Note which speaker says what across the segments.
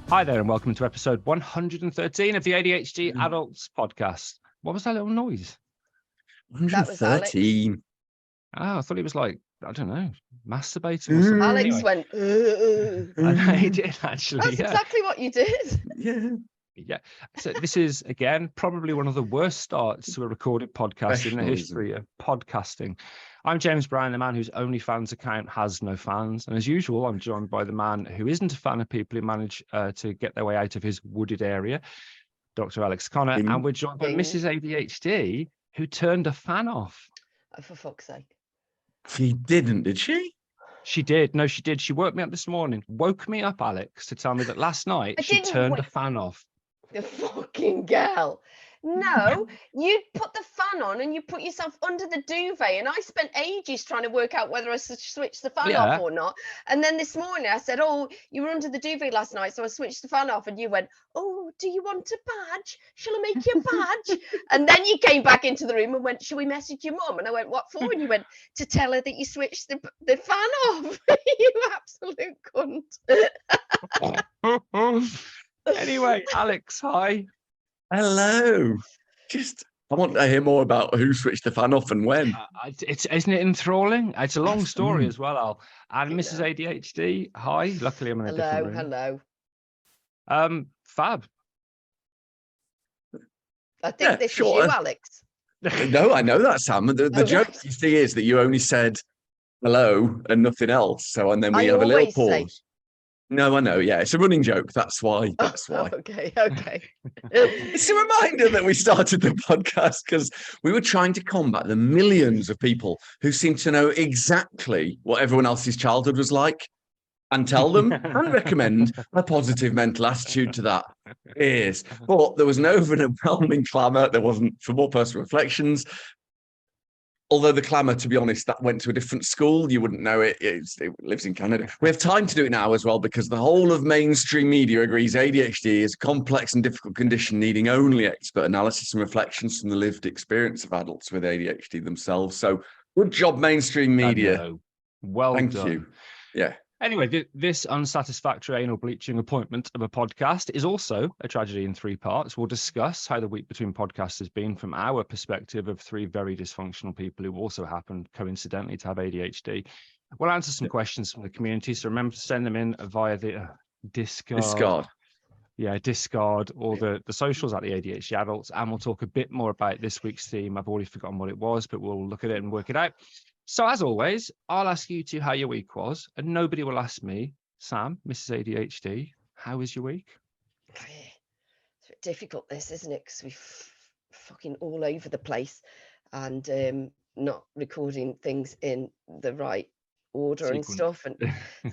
Speaker 1: Hi there, and welcome to episode 113 of the ADHD Adults podcast. What was that little noise?
Speaker 2: That was Alex.
Speaker 3: 113.
Speaker 1: Oh, I thought he was like, I don't know, masturbating or something.
Speaker 2: Alex
Speaker 1: Anyway,
Speaker 2: went.
Speaker 1: he did actually.
Speaker 2: That's exactly what you did.
Speaker 1: Yeah. So this is, again, probably one of the worst starts to a recorded podcast in the history of podcasting. I'm James Bryan, the man whose OnlyFans account has no fans. And as usual, I'm joined by the man who isn't a fan of people who manage to get their way out of his wooded area, Dr. Alex Connor. And we're joined by Mrs ADHD, who turned a fan off.
Speaker 2: Oh, for fuck's sake.
Speaker 3: She didn't, did she?
Speaker 1: She did. No, she did. She woke me up this morning, woke me up, Alex, to tell me that last night she turned a fan off.
Speaker 2: The fucking girl. No, you put the fan on and you put yourself under the duvet, and I spent ages trying to work out whether I should switch the fan off or not. And then this morning I said, oh, you were under the duvet last night, so I switched the fan off, and you went, oh, do you want a badge? Shall I make you a badge? And then you came back into the room and went, shall we message your mum? And I went, what for? And you went, to tell her that you switched the fan off. You absolute cunt.
Speaker 1: Anyway, Alex, hi.
Speaker 3: Hello. I want to hear more about who switched the fan off and when.
Speaker 1: Isn't it enthralling? It's a long story as well, Al. And Mrs ADHD, hi. Luckily, I'm in a different room.
Speaker 2: Hello.
Speaker 1: Fab.
Speaker 2: I think this is you, Alex.
Speaker 3: No, I know that, Sam. The joke, you see, is that you only said hello and nothing else. And then we have a little pause. No, I know. Yeah, it's a running joke. That's why.
Speaker 2: Okay.
Speaker 3: It's a reminder that we started the podcast because we were trying to combat the millions of people who seem to know exactly what everyone else's childhood was like and tell them and recommend a positive mental attitude to that. Yes. But there was no overwhelming clamour. There wasn't, for more personal reflections. Although the clamour, to be honest, that went to a different school. You wouldn't know it. It lives in Canada. We have time to do it now as well because the whole of mainstream media agrees ADHD is a complex and difficult condition needing only expert analysis and reflections from the lived experience of adults with ADHD themselves. So good job, mainstream media.
Speaker 1: Well done.
Speaker 3: Thank you. Yeah.
Speaker 1: Anyway, this unsatisfactory anal bleaching appointment of a podcast is also a tragedy in 3 parts. We'll discuss how the week between podcasts has been from our perspective of 3 very dysfunctional people who also happen, coincidentally, to have ADHD. We'll answer some questions from the community, so remember to send them in via the Discard. Yeah, Discard or the socials at the ADHD Adults, and we'll talk a bit more about this week's theme. I've already forgotten what it was, but we'll look at it and work it out. So as always, I'll ask you how your week was, and nobody will ask me, Sam, Mrs ADHD, how was your week?
Speaker 2: It's a bit difficult, this, isn't it? Because we're fucking all over the place and not recording things in the right order and stuff. And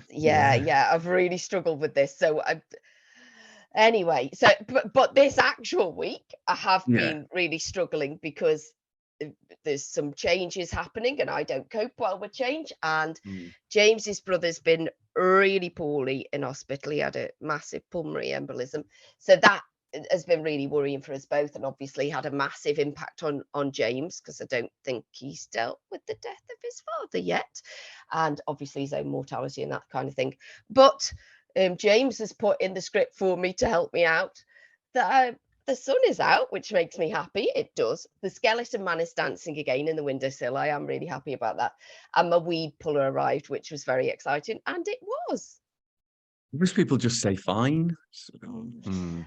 Speaker 2: yeah, I've really struggled with this. So anyway, but this actual week, I have been really struggling because there's some changes happening and I don't cope well with change, and James's brother's been really poorly in hospital. He had a massive pulmonary embolism, so that has been really worrying for us both, and obviously had a massive impact on James because I don't think he's dealt with the death of his father yet, and obviously his own mortality and that kind of thing. But James has put in the script for me to help me out that the sun is out, which makes me happy. It does. The skeleton man is dancing again in the windowsill. I am really happy about that. And my weed puller arrived, which was very exciting. And it was.
Speaker 3: Most people just say fine.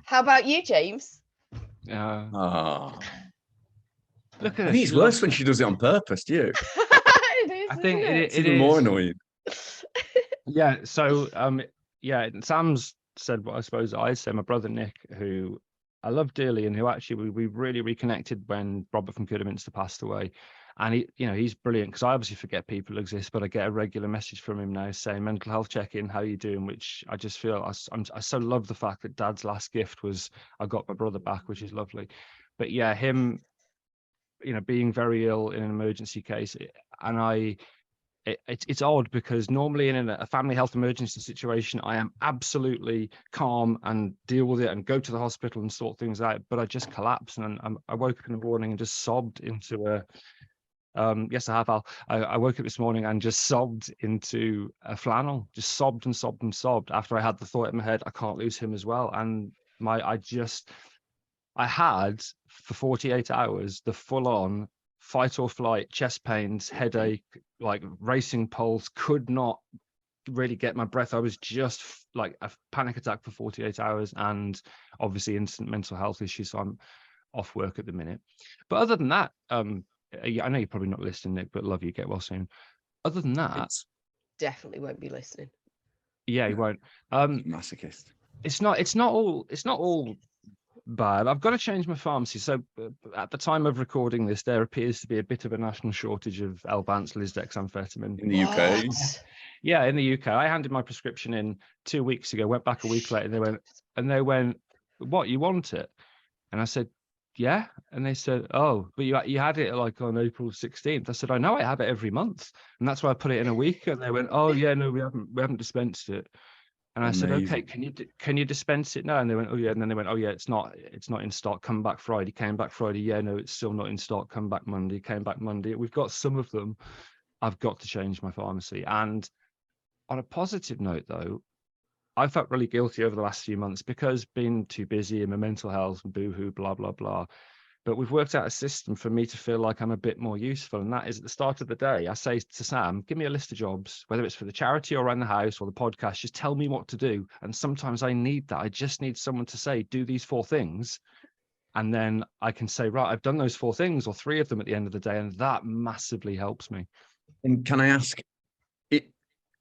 Speaker 2: How about you, James?
Speaker 1: Look at
Speaker 3: I think it's worse when she does it on purpose, do you?
Speaker 2: It is.
Speaker 1: I think
Speaker 3: It's even more annoying.
Speaker 1: Yeah. So, Sam's said what I suppose I said. My brother Nick, who I love dearly, and who actually we really reconnected when Robert from Kidderminster passed away. And he's brilliant because I obviously forget people exist, but I get a regular message from him now saying mental health check-in, how you doing? Which I just feel I so love the fact that Dad's last gift was I got my brother back, which is lovely. But yeah, him, being very ill in an emergency case, and it's odd because normally in a family health emergency situation, I am absolutely calm and deal with it and go to the hospital and sort things out. But I just collapsed, and I woke up in the morning and just sobbed into Yes, I have, Al. I woke up this morning and just sobbed into a flannel, just sobbed and sobbed and sobbed after I had the thought in my head, I can't lose him as well. And I had for 48 hours the full on fight or flight, chest pains, headache, like racing pulse, could not really get my breath. I was just like a panic attack for 48 hours and obviously instant mental health issues. So I'm off work at the minute. But other than that, I know you're probably not listening, Nick, but love you, get well soon. Other than that,
Speaker 2: definitely won't be listening.
Speaker 1: Yeah, he won't.
Speaker 3: Masochist.
Speaker 1: It's not all bad. I've got to change my pharmacy. So at the time of recording this, there appears to be a bit of a national shortage of Elbance lisdexamfetamine
Speaker 3: In the UK.
Speaker 1: Yeah, in the UK. I handed my prescription in 2 weeks ago, went back a week later, they went, what, you want it? And I said, yeah. And they said, oh, but you had it like on April 16th. I said, I know, I have it every month. And that's why I put it in a week. And they went, oh yeah, no, we haven't dispensed it. And I said, okay, can you dispense it now? And they went, oh yeah. And then they went, oh yeah, it's not in stock. Come back Friday. Came back Friday. Yeah, no, it's still not in stock. Come back Monday. Came back Monday. We've got some of them. I've got to change my pharmacy. And on a positive note, though, I felt really guilty over the last few months because being too busy and my mental health and boohoo, blah, blah, blah. But we've worked out a system for me to feel like I'm a bit more useful. And that is at the start of the day, I say to Sam, give me a list of jobs, whether it's for the charity or around the house or the podcast, just tell me what to do. And sometimes I need that. I just need someone to say, do these 4 things. And then I can say, right, I've done those 4 things or 3 of them at the end of the day. And that massively helps me.
Speaker 3: And can I ask,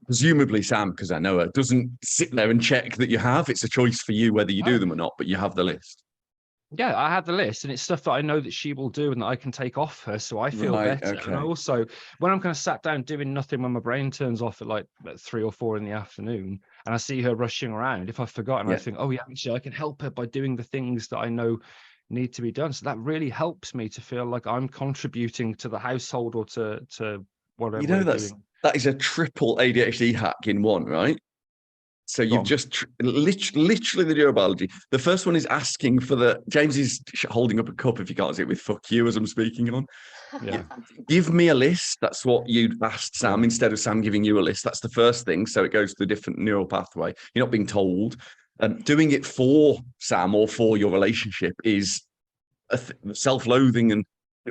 Speaker 3: presumably Sam, because I know her, doesn't sit there and check that you have. It's a choice for you whether you do them or not, but you have the list.
Speaker 1: Yeah, I have the list, and it's stuff that I know that she will do and that I can take off her, so I feel better.
Speaker 3: Okay.
Speaker 1: And also, when I'm kind of sat down doing nothing, when my brain turns off at like 3 or 4 in the afternoon, and I see her rushing around, if I've forgotten, I think, oh yeah, actually, I can help her by doing the things that I know need to be done. So that really helps me to feel like I'm contributing to the household or to whatever.
Speaker 3: You know, that is a triple ADHD hack in one, right? So you've just literally the neurobiology. The first one is asking for James is holding up a cup, if you can't see it, with fuck you as I'm speaking on.
Speaker 1: Yeah.
Speaker 3: Give me a list. That's what you'd asked Sam instead of Sam giving you a list. That's the first thing. So it goes to a different neural pathway. You're not being told. Doing it for Sam or for your relationship is self-loathing, and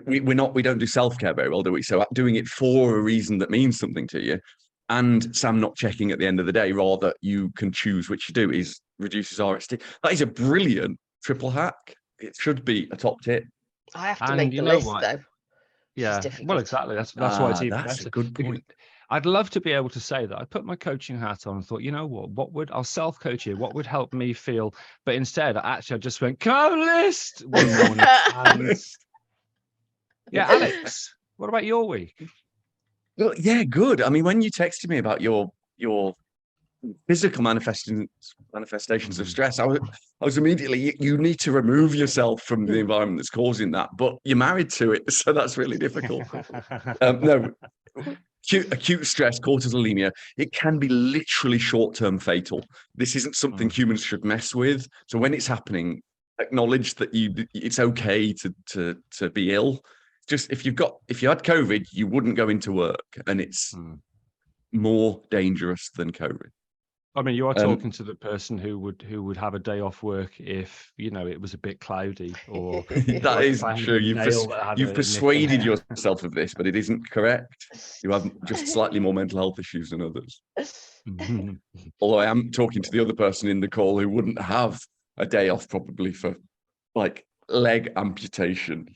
Speaker 3: we don't do self-care very well, do we? So doing it for a reason that means something to you, and Sam not checking at the end of the day, rather you can choose which you do, reduces RST. That is a brilliant triple hack. It should be a top tip.
Speaker 2: I have to make the list though.
Speaker 1: Yeah, well, exactly. That's why it's even
Speaker 3: that's
Speaker 1: better.
Speaker 3: A good point.
Speaker 1: I'd love to be able to say that I put my coaching hat on and thought, you know what I'll self-coach here. What would help me feel? But instead, I just went, come list one morning. And yeah, Alex, what about your week?
Speaker 3: Well, yeah, good. I mean, when you texted me about your physical manifestations of stress, I was immediately, you need to remove yourself from the environment that's causing that, but you're married to it, so that's really difficult. No, acute stress, cortisolemia, it can be literally short-term fatal. This isn't something humans should mess with. So when it's happening, acknowledge that it's okay to be ill. Just if you had COVID, you wouldn't go into work, and it's more dangerous than COVID.
Speaker 1: I mean, you are talking to the person who would have a day off work if, it was a bit cloudy or
Speaker 3: that is true. You've persuaded yourself of this, but it isn't correct. You have just slightly more mental health issues than others. Although I am talking to the other person in the call who wouldn't have a day off probably for like leg amputation.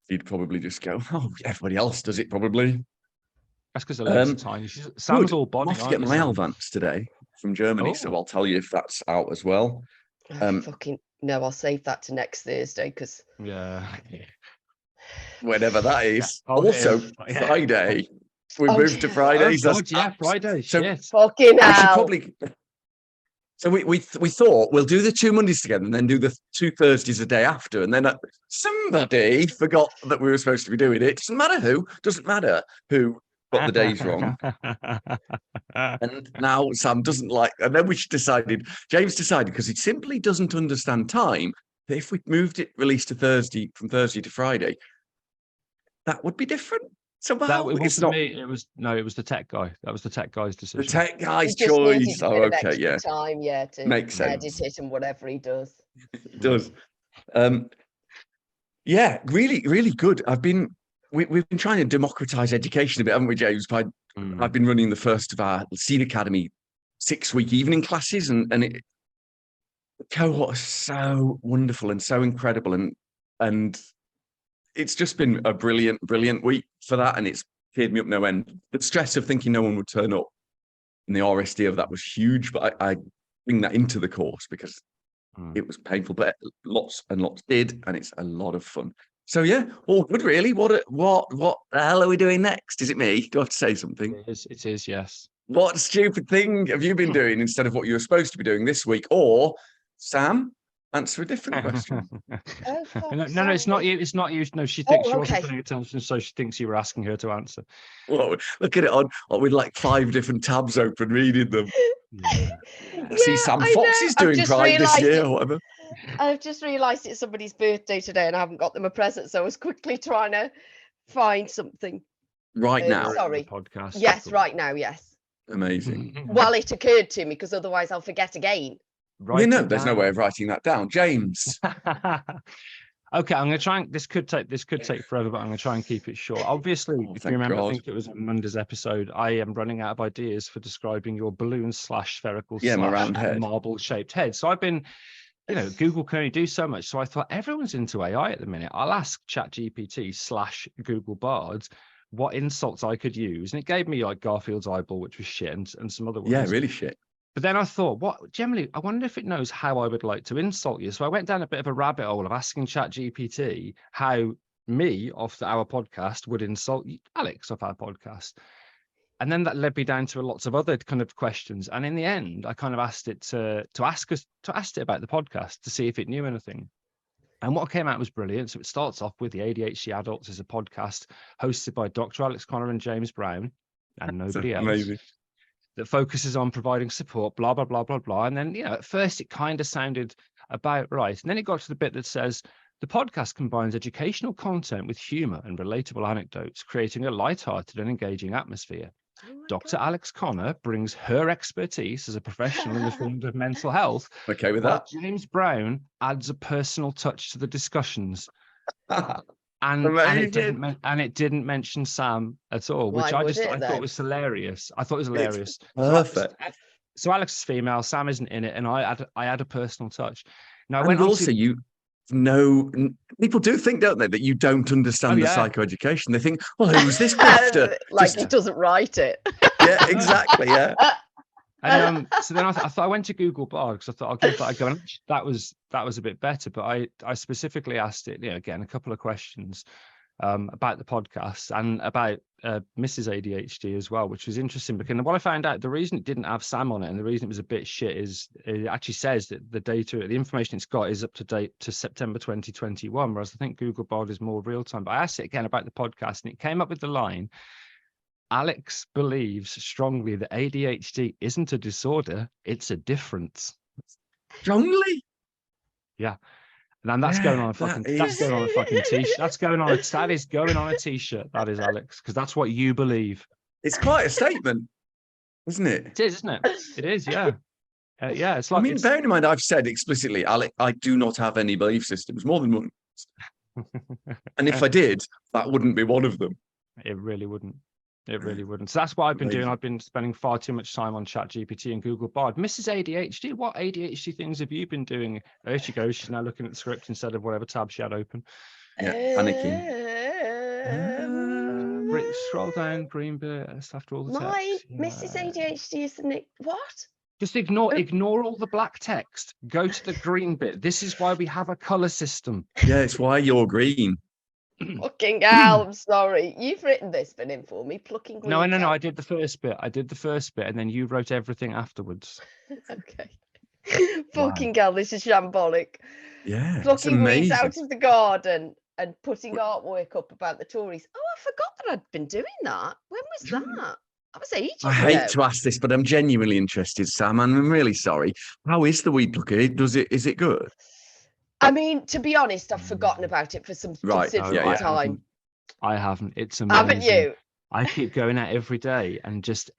Speaker 3: He'd probably just go, oh, everybody else does it probably.
Speaker 1: That's because the legs are tiny. Sam's all body.
Speaker 3: I'm off to get my Elvance today from Germany, so I'll tell you if that's out as well.
Speaker 2: Fucking no, I'll save that to next Thursday because
Speaker 3: whenever that is. Also, Friday. We moved to Fridays.
Speaker 1: Friday.
Speaker 3: So
Speaker 2: fucking hell.
Speaker 3: So we thought we'll do the 2 Mondays together and then do the 2 Thursdays a day after. And then somebody forgot that we were supposed to be doing it. Doesn't matter who got the days wrong. And now Sam doesn't like, and then James decided, because he simply doesn't understand time, that if we moved it released to Thursday, from Thursday to Friday, that would be different somehow.
Speaker 1: That it
Speaker 3: It's
Speaker 1: wasn't
Speaker 3: not
Speaker 1: me. It was the tech guy. That was the tech guy's
Speaker 3: the
Speaker 1: decision.
Speaker 3: tech guy's
Speaker 2: He just needed
Speaker 3: choice.
Speaker 2: a
Speaker 3: Oh,
Speaker 2: bit of
Speaker 3: okay,
Speaker 2: extra
Speaker 3: yeah,
Speaker 2: time, to
Speaker 3: makes
Speaker 2: edit
Speaker 3: sense.
Speaker 2: it and whatever he does.
Speaker 3: It does. Yeah, really, really good. We've been trying to democratize education a bit, haven't we, James? I've been running the first of our Scene Academy 6-week evening classes, and the cohort is so wonderful and so incredible, and it's just been a brilliant, brilliant week for that, and it's cheered me up no end. The stress of thinking no one would turn up and the RSD of that was huge, but I bring that into the course because it was painful, but lots and lots did, and it's a lot of fun. So yeah, all good really. What the hell are we doing next? Is it me? Do I have to say something?
Speaker 1: It is, yes.
Speaker 3: What stupid thing have you been doing instead of what you were supposed to be doing this week? Or Sam, answer a different question.
Speaker 1: No, it's not you. It's not you. No, she thinks she wasn't
Speaker 2: okay.
Speaker 1: paying attention, so she thinks you were asking her to answer.
Speaker 3: Well, look at it on with like 5 different tabs open, reading them.
Speaker 1: Yeah.
Speaker 3: See, Sam Fox is doing Pride this year or whatever.
Speaker 2: I've just realised it's somebody's birthday today and I haven't got them a present, so I was quickly trying to find something.
Speaker 3: Right now.
Speaker 2: Sorry.
Speaker 1: Podcast.
Speaker 2: Yes, right now, yes.
Speaker 3: Amazing.
Speaker 2: Well, it occurred to me because otherwise I'll forget again.
Speaker 3: There's no way of writing that down. James.
Speaker 1: Okay, I'm going to try and this could take forever, but I'm going to try and keep it short. Obviously, if you remember, I think it was Monday's episode, I am running out of ideas for describing your balloon / spherical
Speaker 3: my round head,
Speaker 1: marble shaped head. So I've been, Google can only do so much. So I thought everyone's into AI at the minute. I'll ask ChatGPT / Google Bard what insults I could use, and it gave me like Garfield's eyeball, which was shit, and some other ones.
Speaker 3: Yeah, really shit.
Speaker 1: But then I thought, I wonder if it knows how I would like to insult you. So I went down a bit of a rabbit hole of asking ChatGPT how me off our podcast would insult Alex off our podcast. And then that led me down to lots of other kind of questions. And in the end, I kind of asked it to ask it about the podcast to see if it knew anything. And what came out was brilliant. So it starts off with the ADHD Adults is a podcast hosted by Dr. Alex Connor and James Brown and nobody else.
Speaker 3: Amazing.
Speaker 1: That focuses on providing support, blah, blah, blah, blah, blah. And then, at first it kind of sounded about right. And then it got to the bit that says, the podcast combines educational content with humor and relatable anecdotes, creating a lighthearted and engaging atmosphere. Dr. Alex Connor brings her expertise as a professional in the field of mental health.
Speaker 3: Okay with that.
Speaker 1: James Brown adds a personal touch to the discussions. And it didn't mention Sam at all, which I thought was hilarious. I thought it was hilarious.
Speaker 3: Perfect.
Speaker 1: So Alex is female, Sam isn't in it, and I add a personal touch. Now,
Speaker 3: people do think, don't they, that you don't understand the psychoeducation. They think, well, who's this grafter?
Speaker 2: He doesn't write it.
Speaker 3: Yeah, exactly. Yeah.
Speaker 1: And so then I thought I went to Google Bard because I thought I'll give that a go. And that was a bit better, but I specifically asked it, again, a couple of questions about the podcast and about Mrs ADHD as well, which was interesting because what I found out, the reason it didn't have Sam on it and the reason it was a bit shit is it actually says that the information it's got is up to date to September 2021, whereas I think Google Bard is more real time. But I asked it again about the podcast and it came up with the line, Alex believes strongly that ADHD isn't a disorder, it's a difference.
Speaker 3: Strongly?
Speaker 1: Yeah. And that's going on a fucking t-shirt. That is going on a t-shirt. That is, Alex, because that's what you believe.
Speaker 3: It's quite a statement, isn't it?
Speaker 1: It is, isn't it? It is, yeah. Yeah, it's like.
Speaker 3: Bearing in mind, I've said explicitly, Alex, I do not have any belief systems, more than one. And if I did, that wouldn't be one of them.
Speaker 1: It really wouldn't. It really wouldn't. So that's what I've been doing. I've been spending far too much time on ChatGPT and Google Bard. Mrs. ADHD, what ADHD things have you been doing? There she goes. She's now looking at the script instead of whatever tab she had open.
Speaker 3: Yeah, panicking.
Speaker 1: Scroll down, green bit, after all the text.
Speaker 2: My Mrs. ADHD is what?
Speaker 1: Just ignore all the black text. Go to the green bit. This is why we have a color system.
Speaker 3: Yeah, it's why you're green.
Speaker 2: Fucking hell, I'm sorry. You've written this bit in for me, plucking green.
Speaker 1: No, I did the first bit. And then you wrote everything afterwards.
Speaker 2: Okay. Fucking hell, this is shambolic.
Speaker 3: Yeah.
Speaker 2: Plucking weeds out of the garden and putting artwork up about the Tories. Oh, I forgot that I'd been doing that. When was that? That was ages ago.
Speaker 3: I hate to ask this, but I'm genuinely interested, Sam, and I'm really sorry. How is the weed plucker? Is it good?
Speaker 2: I mean, to be honest, I've forgotten about it for some considerable time.
Speaker 1: I haven't. It's amazing.
Speaker 2: Haven't you?
Speaker 1: I keep going out every day, and just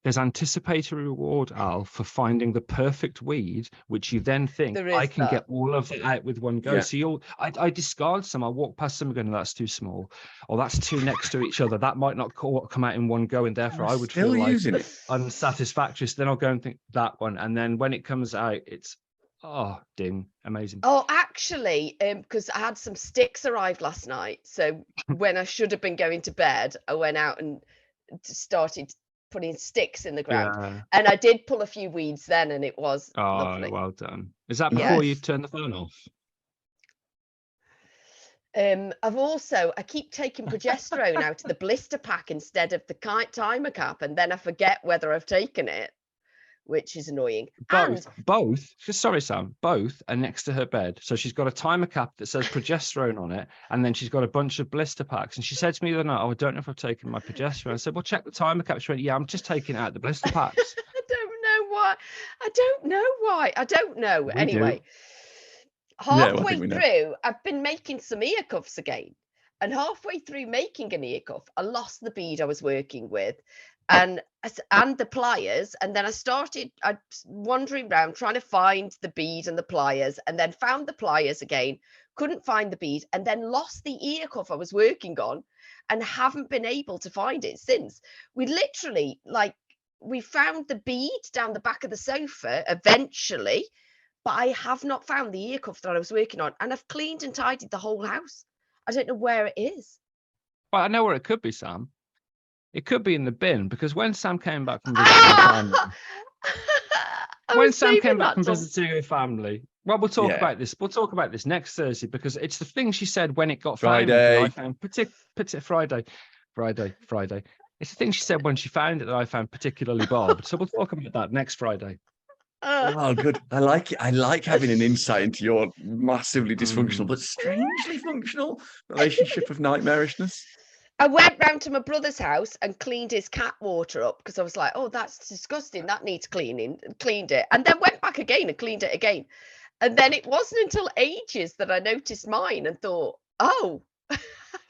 Speaker 1: there's anticipatory reward, Al, for finding the perfect weed, which you then think
Speaker 2: There
Speaker 1: I
Speaker 2: is
Speaker 1: can
Speaker 2: that.
Speaker 1: get all of it out with one go.
Speaker 3: Yeah.
Speaker 1: So I discard some. I walk past some going, that's too small, or that's too next to each other. That might not come out in one go, and therefore I would
Speaker 3: Still
Speaker 1: feel like
Speaker 3: using it.
Speaker 1: unsatisfactory. So then I'll go and think that one, and then when it comes out, it's ding, amazing.
Speaker 2: Oh, actually, because I had some sticks arrived last night. So when I should have been going to bed, I went out and started putting sticks in the ground.
Speaker 1: Yeah.
Speaker 2: And I did pull a few weeds then, and it was
Speaker 1: Oh,
Speaker 2: lovely.
Speaker 1: well done. Is that
Speaker 2: Yeah.
Speaker 1: before you turn the phone off?
Speaker 2: I keep taking progesterone out of the blister pack instead of the timer cap, and then I forget whether I've taken it, which is annoying.
Speaker 1: Both. Sorry, Sam. Both are next to her bed. So she's got a timer cap that says progesterone on it, and then she's got a bunch of blister packs. And she said to me the other night, "Oh, I don't know if I've taken my progesterone." I said, "Well, check the timer cap." She went, "Yeah, I'm just taking it out the blister packs."
Speaker 2: I don't know why. I don't know.
Speaker 1: We
Speaker 2: Anyway,
Speaker 1: do.
Speaker 3: I
Speaker 2: halfway
Speaker 3: think we know.
Speaker 2: through, I've been making some ear cuffs again. And halfway through making an ear cuff, I lost the bead I was working with and the pliers. And then I wandering around trying to find the bead and the pliers, and then found the pliers again, couldn't find the bead, and then lost the ear cuff I was working on and haven't been able to find it since. We literally, we found the bead down the back of the sofa eventually, but I have not found the ear cuff that I was working on, and I've cleaned and tidied the whole house. I don't know where it is.
Speaker 1: Well, I know where it could be, Sam. It could be in the bin, because when Sam came back from visiting her family, visiting her family, well, we'll talk about this. We'll talk about this next Thursday, because it's the thing she said when it got found that I found Friday. It's the thing she said when she found it that I found particularly barbed. So we'll talk about that next Friday.
Speaker 3: Oh, good. I like it. I like having an insight into your massively dysfunctional but strangely functional relationship of nightmarishness.
Speaker 2: I went round to my brother's house and cleaned his cat water up, because I was like, oh, that's disgusting. That needs cleaning. Cleaned it. And then went back again and cleaned it again. And then it wasn't until ages that I noticed mine and thought, oh, I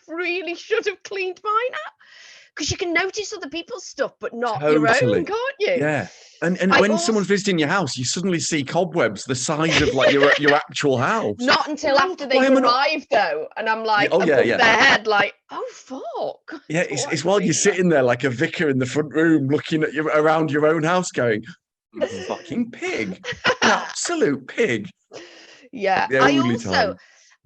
Speaker 2: really should have cleaned mine up. Because you can notice other people's stuff, but not your own, can't you?
Speaker 3: Yeah. And when someone's visiting your house, you suddenly see cobwebs the size of like your actual house.
Speaker 2: Not until after they've arrived, though. And I'm like, above their head, like, oh, fuck.
Speaker 3: Yeah, it's while you're sitting there like a vicar in the front room looking at around your own house going, fucking pig. An absolute pig.
Speaker 2: Yeah.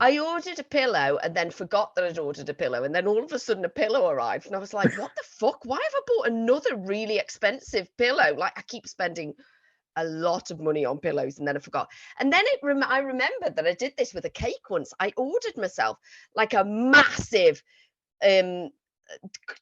Speaker 2: I ordered a pillow and then forgot that I'd ordered a pillow. And then all of a sudden a pillow arrived. And I was like, what the fuck? Why have I bought another really expensive pillow? Like, I keep spending a lot of money on pillows, and then I forgot. And then I remembered that I did this with a cake once. I ordered myself like a massive Chocky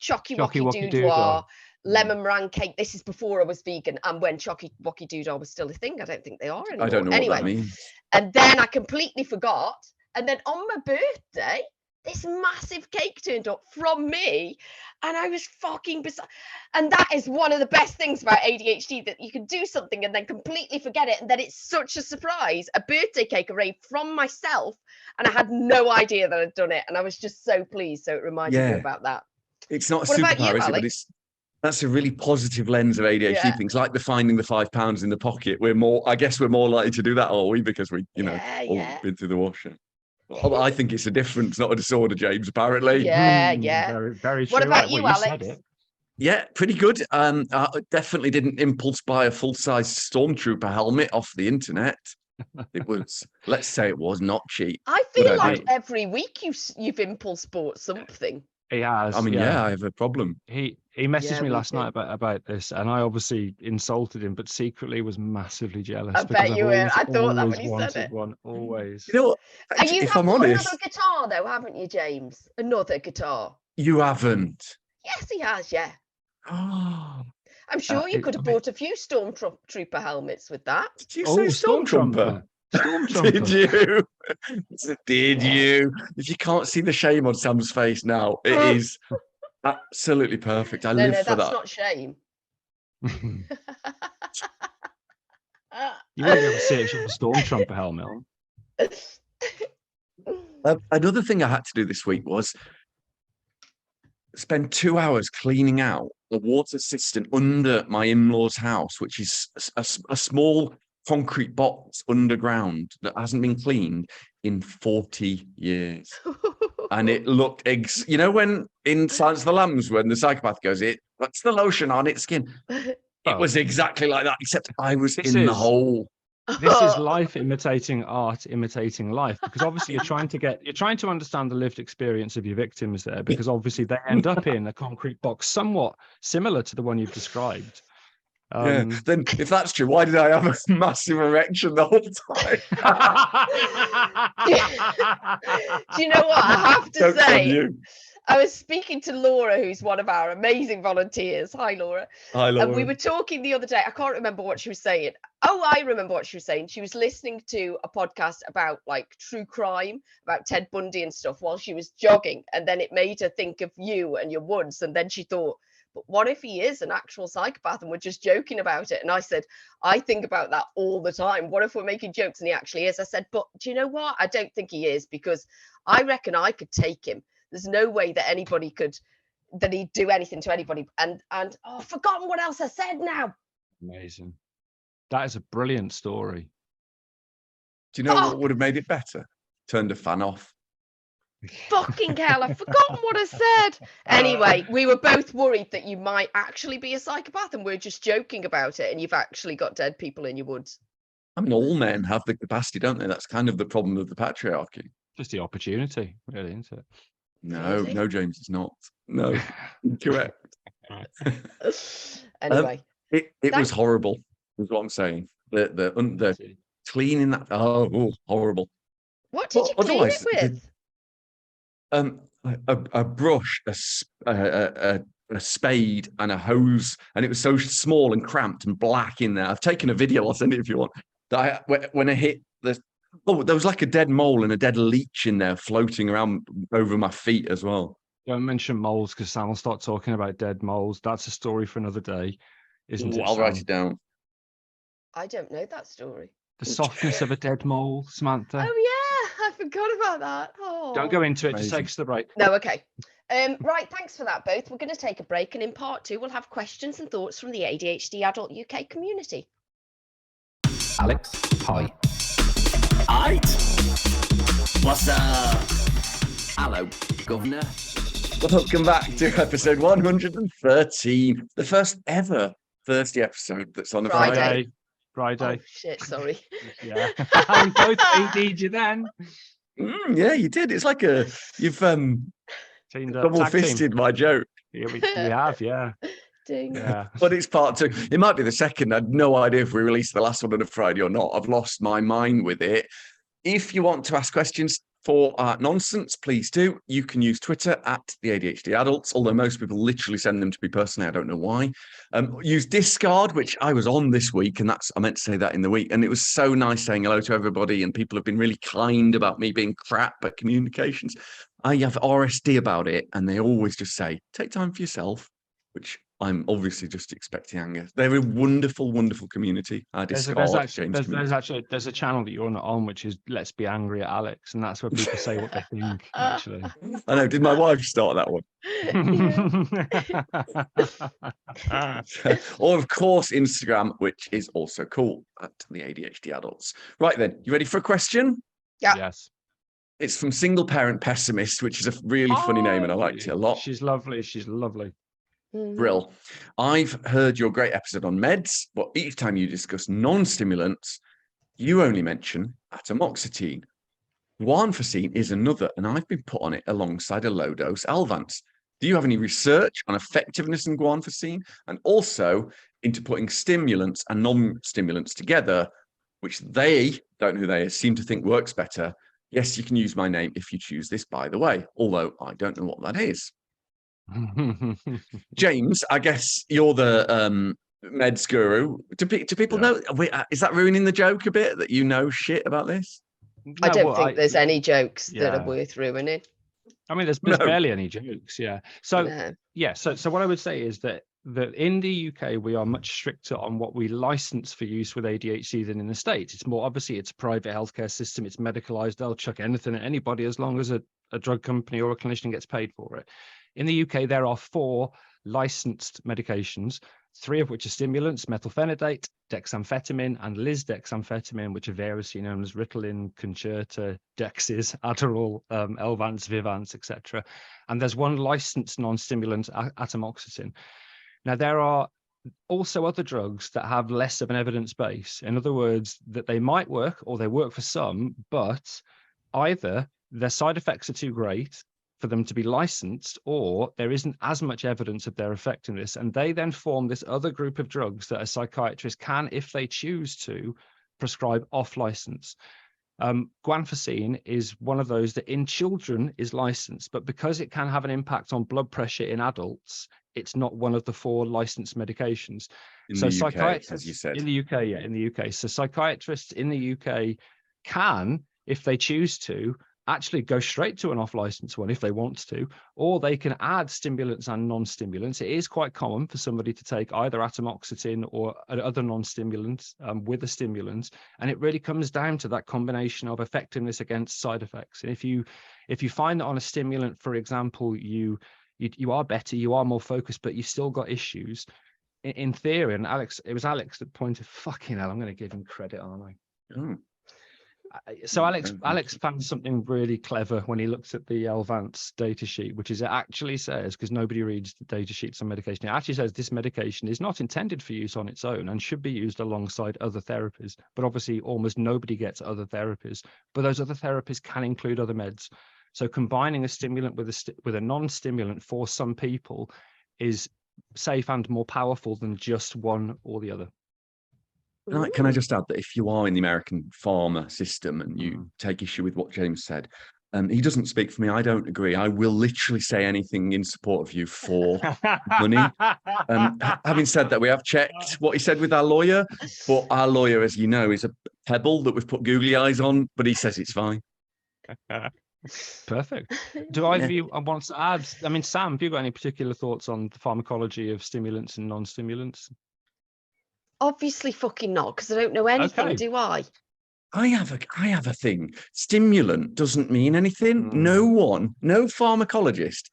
Speaker 2: Wocky Doodah lemon meringue cake. This is before I was vegan and when Chocky Wocky Doodah was still a thing. I don't think they are anymore.
Speaker 3: I don't know what that means.
Speaker 2: And then I completely forgot. And then on my birthday, this massive cake turned up from me, and I was fucking bizarre. And that is one of the best things about ADHD, that you can do something and then completely forget it, and then it's such a surprise. A birthday cake arrived from myself, and I had no idea that I'd done it, and I was just so pleased. So it reminded me about that.
Speaker 3: It's not a superpower, is it? But that's a really positive lens of ADHD things, like the finding the £5 in the pocket. I guess we're more likely to do that, are we? Because we, all been through the washer. Well, I think it's a difference, not a disorder, James, apparently.
Speaker 2: Yeah.
Speaker 1: Very, very true.
Speaker 2: What about you, Alex?
Speaker 3: Yeah, pretty good. I definitely didn't impulse buy a full-size Stormtrooper helmet off the internet. It was, let's say it was not cheap.
Speaker 2: I feel like every week you've impulse bought something.
Speaker 1: He has.
Speaker 3: I mean, I have a problem.
Speaker 1: He messaged me last night about this, and I obviously insulted him, but secretly was massively jealous.
Speaker 2: I bet you were. I thought that when he said it.
Speaker 1: One, always.
Speaker 3: You know what?
Speaker 2: If I'm honest, another guitar though, haven't you, James? Another guitar.
Speaker 3: You haven't.
Speaker 2: Yes, he has. Yeah.
Speaker 3: Oh.
Speaker 2: I'm sure you could have bought a few Stormtrooper helmets with that.
Speaker 3: Did you say Stormtrooper? Did you? Did you? If you can't see the shame on Sam's face now, it is absolutely perfect. I live for that.
Speaker 2: That's not shame.
Speaker 1: You won't be able to see it with a Stormtrooper helmet on.
Speaker 3: Another thing I had to do this week was spend 2 hours cleaning out the water cistern under my in-laws' house, which is a small concrete box underground that hasn't been cleaned in 40 years. And it looked, you know, when in Silence of the Lambs, when the psychopath goes, it puts the lotion on its skin. It was exactly like that, except I was in the hole.
Speaker 1: This is life imitating art, imitating life, because obviously you're trying to understand the lived experience of your victims there, because obviously they end up in a concrete box somewhat similar to the one you've described.
Speaker 3: Yeah. Then, if that's true, why did I have a massive erection the whole time?
Speaker 2: Do you know what I have to
Speaker 3: Joke's on
Speaker 2: say?
Speaker 3: you.
Speaker 2: I was speaking to Laura, who's one of our amazing volunteers. Hi, Laura.
Speaker 3: Hi, Laura.
Speaker 2: And we were talking the other day. I can't remember what she was saying. Oh, I remember what she was saying. She was listening to a podcast about like true crime, about Ted Bundy and stuff while she was jogging. And then it made her think of you and your woods. And then she thought, but what if he is an actual psychopath and we're just joking about it? And I said, I think about that all the time. What if we're making jokes and he actually is? I said, but do you know what? I don't think he is, because I reckon I could take him. There's no way that anybody could, that he'd do anything to anybody. And oh, I've forgotten what else I said now.
Speaker 1: Amazing. That is a brilliant story.
Speaker 3: Do you know what would have made it better? Turned the fan off.
Speaker 2: Fucking hell, I've forgotten what I said. Anyway, we were both worried that you might actually be a psychopath and we're just joking about it and you've actually got dead people in your woods.
Speaker 3: I mean, all men have the capacity, don't they? That's kind of the problem of the patriarchy.
Speaker 1: Just the opportunity, really, isn't it?
Speaker 3: No, no, James, it's not. No, correct.
Speaker 2: Anyway.
Speaker 3: It was horrible, is what I'm saying. The cleaning that, horrible.
Speaker 2: What did you clean it with?
Speaker 3: A brush, a spade, and a hose, and it was so small and cramped and black in there. I've taken a video. I'll send it if you want. When I hit there was like a dead mole and a dead leech in there floating around over my feet as well.
Speaker 1: Don't mention moles because Sam will start talking about dead moles. That's a story for another day, isn't it?
Speaker 3: I'll write it down.
Speaker 2: I don't know that story.
Speaker 1: The softness of a dead mole, Samantha.
Speaker 2: Oh yeah, I forgot about that. Oh.
Speaker 1: Don't go into it.
Speaker 3: Amazing.
Speaker 1: Just take us to the break.
Speaker 2: No, okay. Right, thanks for that, both. We're going to take a break, and in part 2, we'll have questions and thoughts from the ADHD adult UK community.
Speaker 4: Alex, hi. Aight. What's up? Hello, Governor.
Speaker 3: Welcome back to episode 113, the first ever Thursday episode that's on a Friday.
Speaker 1: Friday.
Speaker 2: Oh, shit, sorry.
Speaker 1: Yeah. We both AD'd you then.
Speaker 3: Yeah, you did. It's like you've double-fisted my joke.
Speaker 1: Yeah, we have, yeah.
Speaker 2: Ding.
Speaker 1: Yeah.
Speaker 3: But it's part 2. It might be the second. I had no idea if we released the last one on a Friday or not. I've lost my mind with it. If you want to ask questions for nonsense, please do. You can use Twitter at the ADHD Adults, although most people literally send them to me personally. I don't know why. Use Discard, which I was on this week, and I meant to say that in the week. And it was so nice saying hello to everybody, and people have been really kind about me being crap at communications. I have RSD about it, and they always just say, take time for yourself, which I'm obviously just expecting anger. They're a wonderful, wonderful community.
Speaker 1: There's a channel that you're not on, which is Let's Be Angry at Alex, and that's where people say what they think, actually.
Speaker 3: I know. Did my wife start that one? Or, of course, Instagram, which is also cool, at the ADHD Adults. Right then, you ready for a question?
Speaker 2: Yeah.
Speaker 1: Yes.
Speaker 3: It's from Single Parent Pessimist, which is a really funny name, and I liked it a lot.
Speaker 1: She's lovely. She's lovely.
Speaker 3: Brill. I've heard your great episode on meds, but each time you discuss non-stimulants, you only mention atomoxetine. Guanfacine is another, and I've been put on it alongside a low-dose Alvance. Do you have any research on effectiveness in guanfacine, and also into putting stimulants and non-stimulants together, which they, don't know who they are, seem to think works better? Yes, you can use my name if you choose this, by the way, although I don't know what that is. James, I guess you're the meds guru. Do people know? Is that ruining the joke a bit that you know shit about this?
Speaker 2: I don't think there's any jokes that are worth ruining.
Speaker 1: I mean, there's barely any jokes. Yeah. So So what I would say is that in the UK we are much stricter on what we license for use with ADHD than in the States. It's more obviously it's a private healthcare system. It's medicalized. They'll chuck anything at anybody as long as a drug company or a clinician gets paid for it. In the UK, there are 4 licensed medications, 3 of which are stimulants: methylphenidate, dexamphetamine, and lisdexamphetamine, which are variously known as Ritalin, Concerta, Dexis, Adderall, Elvance, Vivance, etc. And there's 1 licensed non-stimulant, atomoxetine. Now, there are also other drugs that have less of an evidence base. In other words, that they might work, or they work for some, but either their side effects are too great for them to be licensed, or there isn't as much evidence of their effectiveness. And they then form this other group of drugs that a psychiatrist can, if they choose to, prescribe off license. Guanfacine is one of those that in children is licensed, but because it can have an impact on blood pressure in adults, it's not one of the 4 licensed medications.
Speaker 3: In
Speaker 1: So
Speaker 3: the UK,
Speaker 1: psychiatrists,
Speaker 3: as you said.
Speaker 1: in the UK, yeah, in the UK. So psychiatrists in the UK can, if they choose to, actually go straight to an off-license one if they want to, or they can add stimulants and non-stimulants. It is quite common for somebody to take either atomoxetine or other non-stimulants with a stimulant, and it really comes down to that combination of effectiveness against side effects. And if you find that on a stimulant, for example, you are better, you are more focused, but you still got issues, in theory, and it was Alex that pointed, fucking hell, I'm going to give him credit, aren't I?
Speaker 3: Oh.
Speaker 1: So Alex found something really clever when he looked at the Elvance data sheet, which is, it actually says, because nobody reads the data sheets on medication, it actually says this medication is not intended for use on its own and should be used alongside other therapies. But obviously almost nobody gets other therapies, but those other therapies can include other meds. So combining a stimulant with a non-stimulant for some people is safe and more powerful than just one or the other.
Speaker 3: Can I just add that if you are in the American pharma system and you take issue with what James said, he doesn't speak for me. I don't agree. I will literally say anything in support of you for money. Having said that, we have checked what he said with our lawyer, but our lawyer, as you know, is a pebble that we've put googly eyes on, but he says it's fine.
Speaker 1: Perfect. Do either of you want to add? I mean, Sam, have you got any particular thoughts on the pharmacology of stimulants and non-stimulants?
Speaker 2: Obviously fucking not, because I don't know anything,
Speaker 1: Okay.
Speaker 2: do I?
Speaker 3: I have a thing. Stimulant doesn't mean anything. No pharmacologist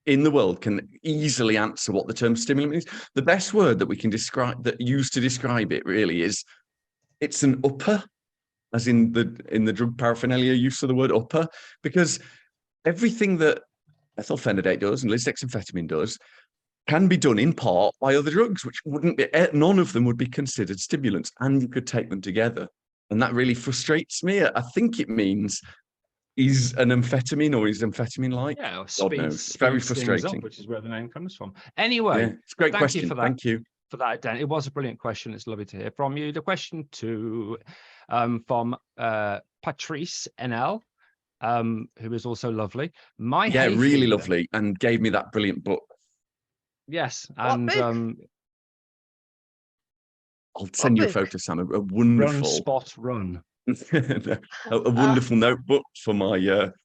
Speaker 3: in the world can easily answer what the term stimulant is. The best word that we can use to describe it really is it's an upper, as in the drug paraphernalia use of the word upper, because everything that methylphenidate does and lisdexamphetamine does can be done in part by other drugs, which wouldn't be, none of them would be considered stimulants, and you could take them together. And that really frustrates me. I think it means is an amphetamine or is amphetamine-like?
Speaker 1: Yeah, or
Speaker 3: God knows. It's very frustrating.
Speaker 1: up, which is where the name comes from. Anyway,
Speaker 3: yeah, it's a great question.
Speaker 1: You for that.
Speaker 3: Thank you
Speaker 1: for that, Dan. It was a brilliant question. It's lovely to hear from you. The question 2 from Patrice NL, who is also lovely.
Speaker 3: Really lovely, and gave me that brilliant book.
Speaker 1: Yes, and
Speaker 3: I'll send you a photo, Sam. A wonderful
Speaker 1: Run, Spot, Run.
Speaker 3: a wonderful notebook for my.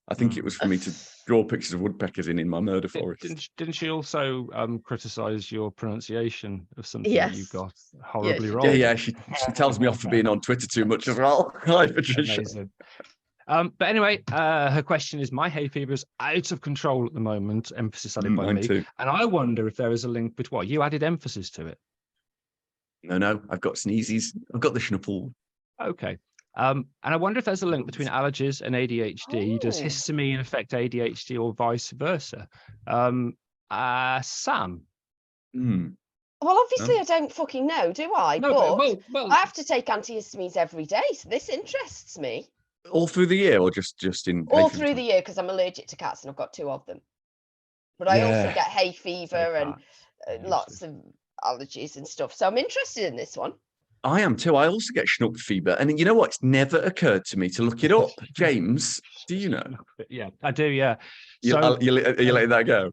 Speaker 3: I think it was for me to draw pictures of woodpeckers in my murder forest.
Speaker 1: Didn't she also criticise your pronunciation of something
Speaker 2: Yes.
Speaker 1: that you got horribly wrong?
Speaker 3: Yeah. She tells me off for being on Twitter too much as well. Hi, Patricia.
Speaker 1: Amazing. But anyway, her question is, my hay fever is out of control at the moment, emphasis added by me.
Speaker 3: Too.
Speaker 1: And I wonder if there is a link between what you added emphasis to it.
Speaker 3: No, I've got sneezes. I've got the schnuffle.
Speaker 1: Okay. And I wonder if there's a link between allergies and ADHD. Does
Speaker 2: Oh.
Speaker 1: histamine affect ADHD or vice versa? Sam?
Speaker 2: Well, obviously I don't fucking know, do I?
Speaker 1: No,
Speaker 2: but
Speaker 1: well,
Speaker 2: I have to take antihistamines every day, so this interests me.
Speaker 3: All through the year, or just in
Speaker 2: All
Speaker 3: hay fever
Speaker 2: through
Speaker 3: time?
Speaker 2: the year, because I'm allergic to cats and I've got 2 of them. But I also get hay fever and lots of allergies and stuff. So I'm interested in this one.
Speaker 3: I am too. I also get schnuck fever, and you know what? It's never occurred to me to look it up. James, do you know?
Speaker 1: Yeah, I do. Yeah.
Speaker 3: Are you letting that go?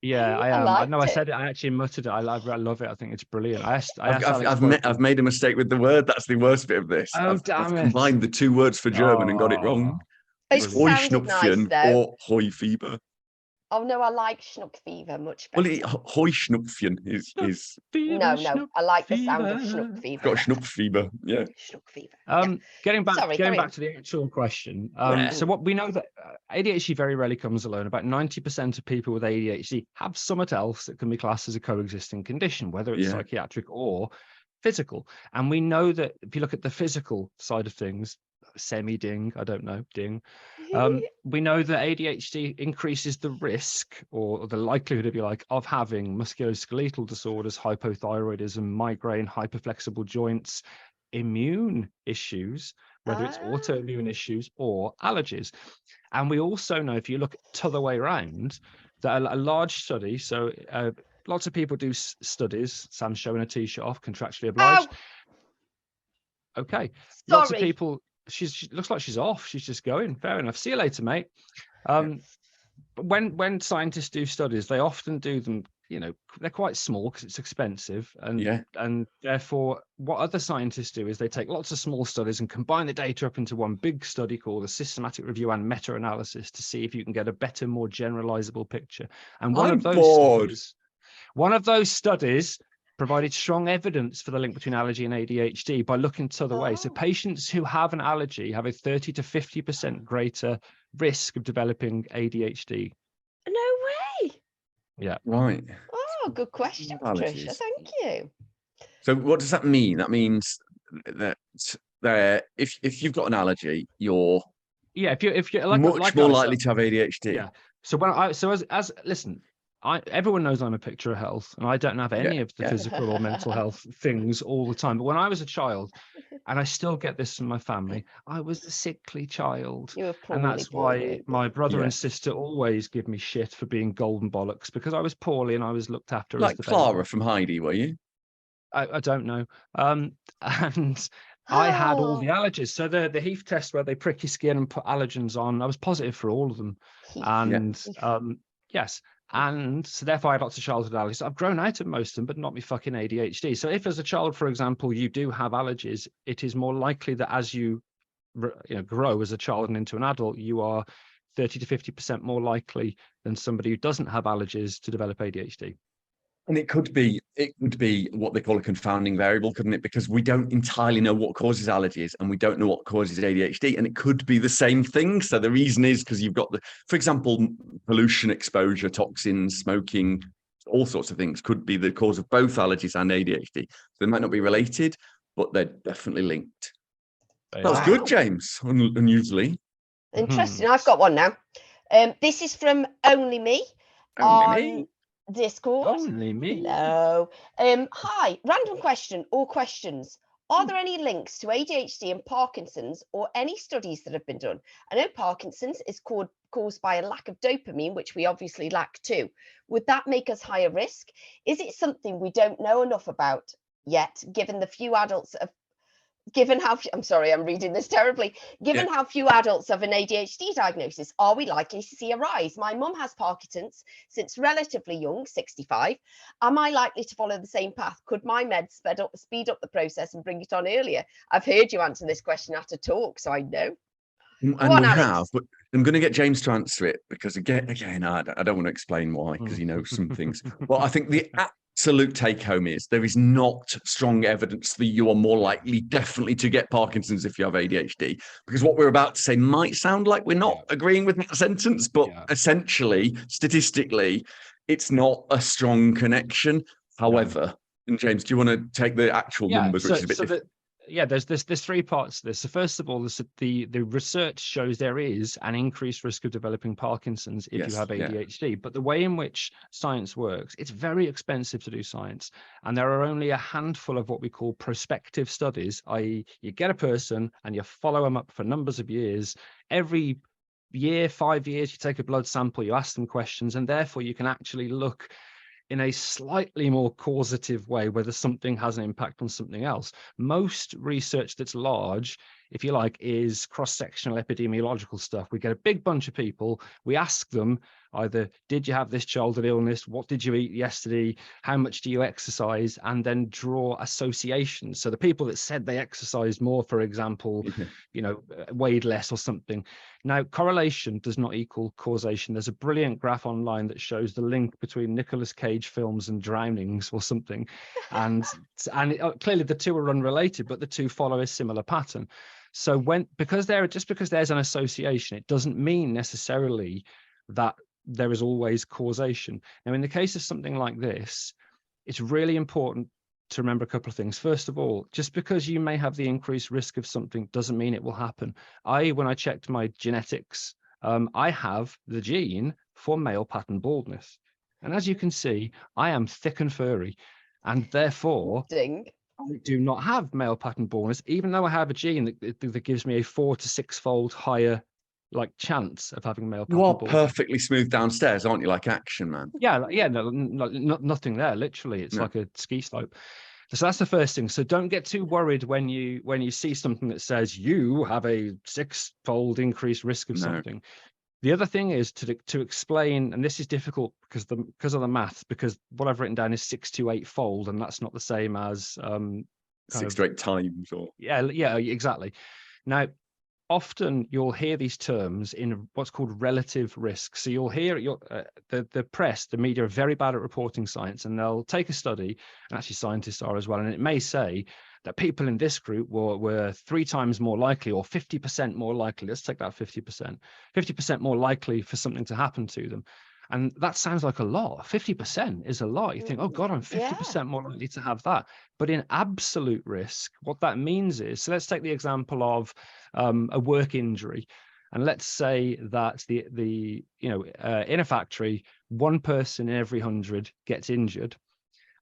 Speaker 1: Yeah, I
Speaker 2: I
Speaker 1: am.
Speaker 2: liked
Speaker 1: No, I
Speaker 2: it.
Speaker 1: said it. I actually muttered it. I love it. I think it's brilliant.
Speaker 3: I've made a mistake with the word. That's the worst bit of this.
Speaker 1: Oh,
Speaker 3: I've
Speaker 1: damn it.
Speaker 3: combined the 2 words for German and got it wrong.
Speaker 2: It
Speaker 3: It's
Speaker 2: sounded nice,
Speaker 3: Heuschnupfen
Speaker 2: though.
Speaker 3: or Heufeber.
Speaker 2: Oh no, I like schnook fever much better.
Speaker 3: Well, Heuschnupfen is
Speaker 2: No, I like the sound of
Speaker 1: fever.
Speaker 2: schnook fever.
Speaker 3: got schnupp fever. Yeah.
Speaker 2: Schnook fever. Yeah.
Speaker 1: Getting back
Speaker 2: Sorry, carry on.
Speaker 1: to the actual question.
Speaker 3: Yeah.
Speaker 1: So what we know that ADHD very rarely comes alone. About 90% of people with ADHD have something else that can be classed as a coexisting condition, whether it's
Speaker 3: Yeah.
Speaker 1: psychiatric or physical. And we know that if you look at the physical side of things, semi-ding, I don't know, ding. We know that ADHD increases the risk or the likelihood, if you like, of having musculoskeletal disorders, hypothyroidism, migraine, hyperflexible joints, immune issues, whether it's autoimmune issues or allergies. And we also know, if you look the other way around, that a large study, so lots of people do studies. Sam's showing a t-shirt off, contractually obliged. Okay. Lots of people, she looks like she's off. She's just going. Fair enough. See you later, mate. But when scientists do studies, they often do them, you know, they're quite small because it's expensive. And therefore, what other scientists do is they take lots of small studies and combine the data up into one big study called a systematic review and meta-analysis to see if you can get a better, more generalizable picture. And one of those studies provided strong evidence for the link between allergy and ADHD by looking to other ways. So patients who have an allergy have a 30 to 50% greater risk of developing ADHD.
Speaker 2: No way.
Speaker 1: Yeah.
Speaker 3: Right.
Speaker 2: Oh, good question, Patricia. Thank you.
Speaker 3: So what does that mean? That means that if you've got an allergy, you're
Speaker 1: if you're like,
Speaker 3: much more likely to have ADHD.
Speaker 1: Yeah. So as listen, everyone knows I'm a picture of health, and I don't have any of the physical or mental health things all the time. But when I was a child, and I still get this from my family, I was a sickly child.
Speaker 2: You were poorly,
Speaker 1: and that's why my brother and sister always give me shit for being golden bollocks, because I was poorly and I was looked after.
Speaker 3: Like Clara from Heidi, were you?
Speaker 1: I don't know. And I had all the allergies. So the Heath test where they prick your skin and put allergens on, I was positive for all of them. And yes. And so therefore I had lots of childhood allergies. I've grown out of most of them, but not my fucking ADHD. So if as a child, for example, you do have allergies, it is more likely that as you grow as a child and into an adult, you are 30 to 50% more likely than somebody who doesn't have allergies to develop ADHD.
Speaker 3: And it could be what they call a confounding variable, couldn't it? Because we don't entirely know what causes allergies and we don't know what causes ADHD, and it could be the same thing. So the reason is because you've got for example, pollution exposure, toxins, smoking, all sorts of things could be the cause of both allergies and ADHD. So they might not be related, but they're definitely linked. That was good, James, unusually.
Speaker 2: Interesting. I've got one now. This is from Only Me. Discord.
Speaker 1: Only me.
Speaker 2: Hello. Hi. Random question or questions. Are there any links to ADHD and Parkinson's or any studies that have been done? I know Parkinson's is caused by a lack of dopamine, which we obviously lack too. Would that make us higher risk? Is it something we don't know enough about yet, given the few adults of Given how I'm reading this terribly. Given how few adults have an ADHD diagnosis, are we likely to see a rise? My mum has Parkinson's since relatively young, 65. Am I likely to follow the same path? Could my meds speed up the process and bring it on earlier? I've heard you answer this question at a talk, so I know.
Speaker 3: And we have, but I'm going to get James to answer it because again, I don't want to explain why, because he knows some things. Well, I think the absolute take home is there is not strong evidence that you are more likely definitely to get Parkinson's if you have ADHD, because what we're about to say might sound like we're not agreeing with that sentence, but essentially, statistically, it's not a strong connection. However, and James, do you want to take the actual numbers, which is a bit different?
Speaker 1: There's three parts to this. So first of all, the research shows there is an increased risk of developing Parkinson's if you have ADHD. But the way in which science works, it's very expensive to do science. And there are only a handful of what we call prospective studies, i.e. you get a person and you follow them up for numbers of years. Every year, 5 years, you take a blood sample, you ask them questions, and therefore you can actually look in a slightly more causative way whether something has an impact on something else. Most research that's large if you like, is cross-sectional epidemiological stuff. We get a big bunch of people, we ask them either, did you have this childhood illness? What did you eat yesterday? How much do you exercise? And then draw associations. So the people that said they exercised more, for example, weighed less or something. Now, correlation does not equal causation. There's a brilliant graph online that shows the link between Nicolas Cage films and drownings or something. And clearly the two are unrelated, but the two follow a similar pattern. So because there's an association, it doesn't mean necessarily that there is always causation. Now, in the case of something like this, it's really important to remember a couple of things. First of all, just because you may have the increased risk of something doesn't mean it will happen. When I checked my genetics, I have the gene for male pattern baldness. And as you can see, I am thick and furry, and therefore I do not have male pattern baldness, even though I have a gene that gives me a 4 to 6-fold higher chance of having male pattern baldness.
Speaker 3: You are perfectly smooth downstairs, aren't you? Like Action Man.
Speaker 1: Yeah, no, nothing there. Literally, it's like a ski slope. So that's the first thing. So don't get too worried when you see something that says you have a 6-fold increased risk of something. The other thing is to explain, and this is difficult because of the maths, because what I've written down is 6 to 8-fold, and that's not the same as
Speaker 3: 6 to 8 times, or
Speaker 1: yeah, exactly. Now, often you'll hear these terms in what's called relative risk. So you'll hear the press, the media are very bad at reporting science, and they'll take a study, and actually scientists are as well, and it may say that people in this group were 3 times more likely, or 50% more likely. Let's take that 50% more likely for something to happen to them. And that sounds like a lot. 50% is a lot. You think, oh God, I'm 50% more likely to have that. But in absolute risk, what that means is, so let's take the example of a work injury. And let's say that in a factory, 1 person in every 100 gets injured.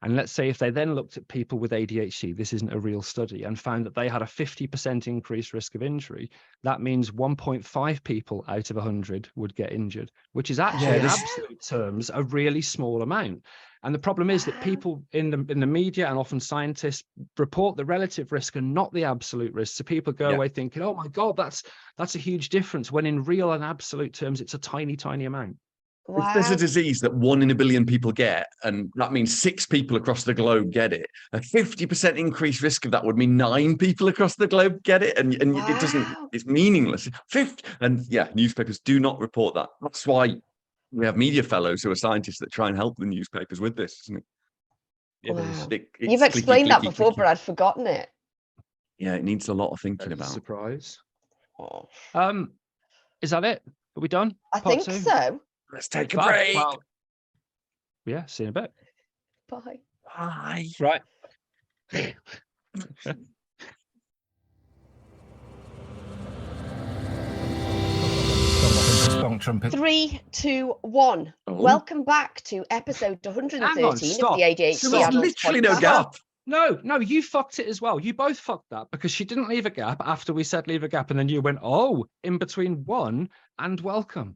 Speaker 1: And let's say if they then looked at people with ADHD, this isn't a real study, and found that they had a 50% increased risk of injury, that means 1.5 people out of 100 would get injured, which is actually in absolute terms a really small amount. And the problem is that people in the media and often scientists report the relative risk and not the absolute risk. So people go away thinking, oh my God, that's a huge difference, when in real and absolute terms, it's a tiny, tiny amount.
Speaker 2: Wow.
Speaker 3: If there's a disease that 1 in a billion people get, and that means 6 people across the globe get it, a 50% increased risk of that would mean 9 people across the globe get it, and it doesn't, it's meaningless. Newspapers do not report that. That's why we have media fellows who are scientists that try and help the newspapers with this, isn't it?
Speaker 2: Wow. You've explained that before, but I'd forgotten it.
Speaker 3: Yeah, it needs a lot of thinking about.
Speaker 1: Surprise. Is that it? Are we done?
Speaker 2: I think so.
Speaker 3: Let's take a break.
Speaker 1: Well, yeah, see you in a bit.
Speaker 2: Bye.
Speaker 3: Bye.
Speaker 1: Right.
Speaker 2: 3, 2, 1. Oh. Welcome back to episode 113 of the ADHD
Speaker 3: There's literally no gap.
Speaker 1: No, you fucked it as well. You both fucked that because she didn't leave a gap after we said leave a gap, and then you went, oh, in between 1 and welcome.